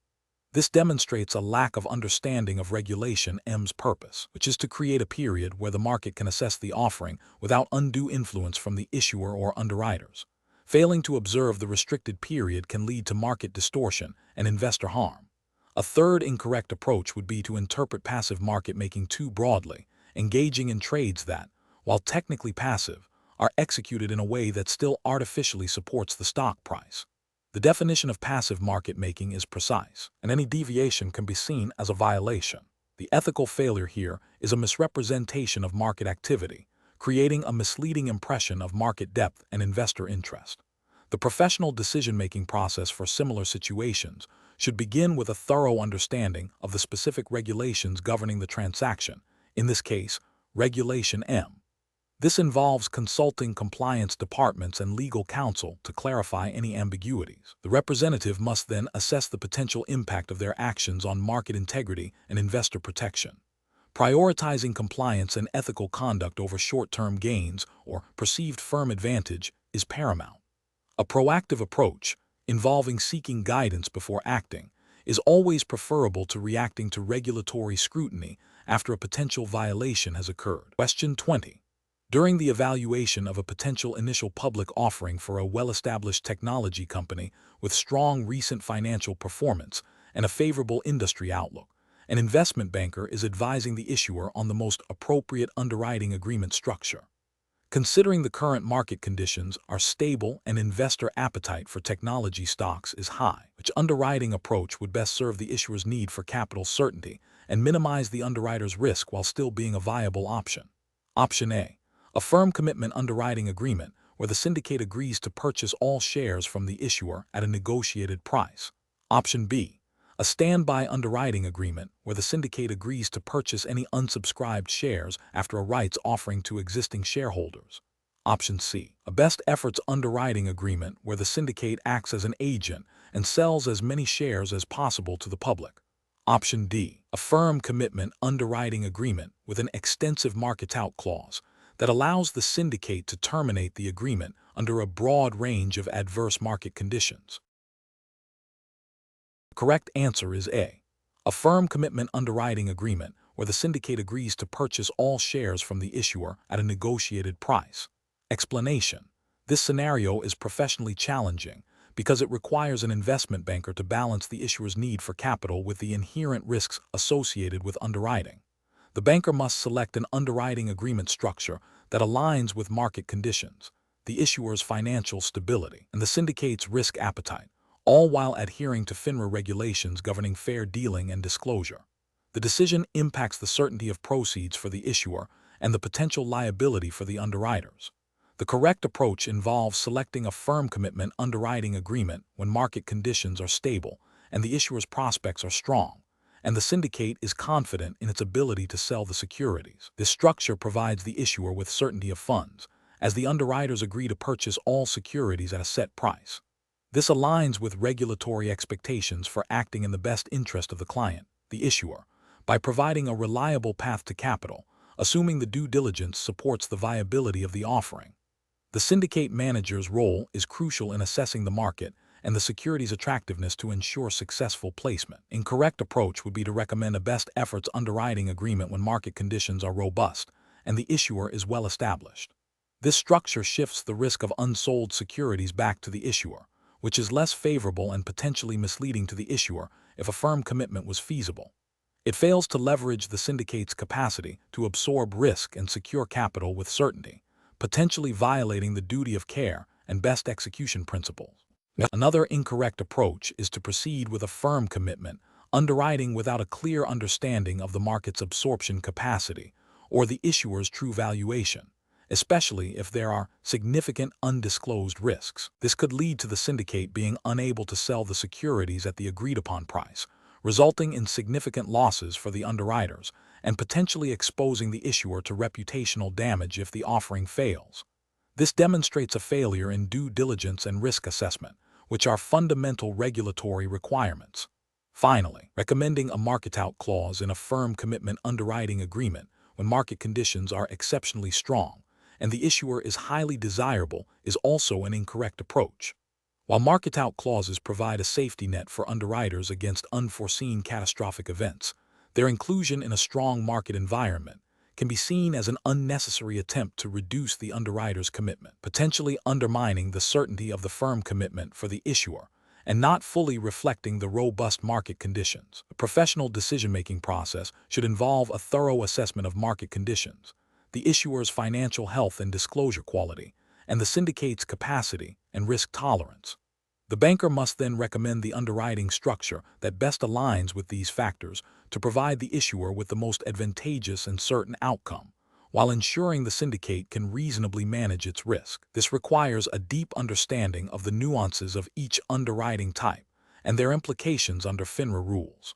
This demonstrates a lack of understanding of Regulation M's purpose, which is to create a period where the market can assess the offering without undue influence from the issuer or underwriters. Failing to observe the restricted period can lead to market distortion and investor harm. A third incorrect approach would be to interpret passive market making too broadly, engaging in trades that, while technically passive, are executed in a way that still artificially supports the stock price. The definition of passive market making is precise, and any deviation can be seen as a violation. The ethical failure here is a misrepresentation of market activity, creating a misleading impression of market depth and investor interest. The professional decision-making process for similar situations should begin with a thorough understanding of the specific regulations governing the transaction, in this case, Regulation M. This involves consulting compliance departments and legal counsel to clarify any ambiguities. The representative must then assess the potential impact of their actions on market integrity and investor protection. Prioritizing compliance and ethical conduct over short-term gains or perceived firm advantage is paramount. A proactive approach, involving seeking guidance before acting, is always preferable to reacting to regulatory scrutiny after a potential violation has occurred. Question 20. During the evaluation of a potential initial public offering for a well-established technology company with strong recent financial performance and a favorable industry outlook, an investment banker is advising the issuer on the most appropriate underwriting agreement structure. Considering the current market conditions are stable and investor appetite for technology stocks is high, which underwriting approach would best serve the issuer's need for capital certainty and minimize the underwriter's risk while still being a viable option? Option A. A firm commitment underwriting agreement where the syndicate agrees to purchase all shares from the issuer at a negotiated price. Option B. A standby underwriting agreement where the syndicate agrees to purchase any unsubscribed shares after a rights offering to existing shareholders. Option C. A best efforts underwriting agreement where the syndicate acts as an agent and sells as many shares as possible to the public. Option D. A firm commitment underwriting agreement with an extensive market-out clause that allows the syndicate to terminate the agreement under a broad range of adverse market conditions. The correct answer is A. A firm commitment underwriting agreement where the syndicate agrees to purchase all shares from the issuer at a negotiated price. Explanation: this scenario is professionally challenging because it requires an investment banker to balance the issuer's need for capital with the inherent risks associated with underwriting. The banker must select an underwriting agreement structure that aligns with market conditions, the issuer's financial stability, and the syndicate's risk appetite, all while adhering to FINRA regulations governing fair dealing and disclosure. The decision impacts the certainty of proceeds for the issuer and the potential liability for the underwriters. The correct approach involves selecting a firm commitment underwriting agreement when market conditions are stable and the issuer's prospects are strong, and the syndicate is confident in its ability to sell the securities. This structure provides the issuer with certainty of funds, as the underwriters agree to purchase all securities at a set price. This aligns with regulatory expectations for acting in the best interest of the client, the issuer, by providing a reliable path to capital, assuming the due diligence supports the viability of the offering. The syndicate manager's role is crucial in assessing the market and the security's attractiveness to ensure successful placement. An incorrect approach would be to recommend a best efforts underwriting agreement when market conditions are robust and the issuer is well established. This structure shifts the risk of unsold securities back to the issuer, which is less favorable and potentially misleading to the issuer if a firm commitment was feasible. It fails to leverage the syndicate's capacity to absorb risk and secure capital with certainty, potentially violating the duty of care and best execution principles. Another incorrect approach is to proceed with a firm commitment, underwriting without a clear understanding of the market's absorption capacity or the issuer's true valuation, especially if there are significant undisclosed risks. This could lead to the syndicate being unable to sell the securities at the agreed-upon price, resulting in significant losses for the underwriters and potentially exposing the issuer to reputational damage if the offering fails. This demonstrates a failure in due diligence and risk assessment, which are fundamental regulatory requirements. Finally, recommending a market-out clause in a firm commitment underwriting agreement when market conditions are exceptionally strong and the issuer is highly desirable is also an incorrect approach. While market-out clauses provide a safety net for underwriters against unforeseen catastrophic events, their inclusion in a strong market environment can be seen as an unnecessary attempt to reduce the underwriter's commitment, potentially undermining the certainty of the firm commitment for the issuer and not fully reflecting the robust market conditions. A professional decision-making process should involve a thorough assessment of market conditions, the issuer's financial health and disclosure quality, and the syndicate's capacity and risk tolerance. The banker must then recommend the underwriting structure that best aligns with these factors to provide the issuer with the most advantageous and certain outcome, while ensuring the syndicate can reasonably manage its risk. This requires a deep understanding of the nuances of each underwriting type and their implications under FINRA rules.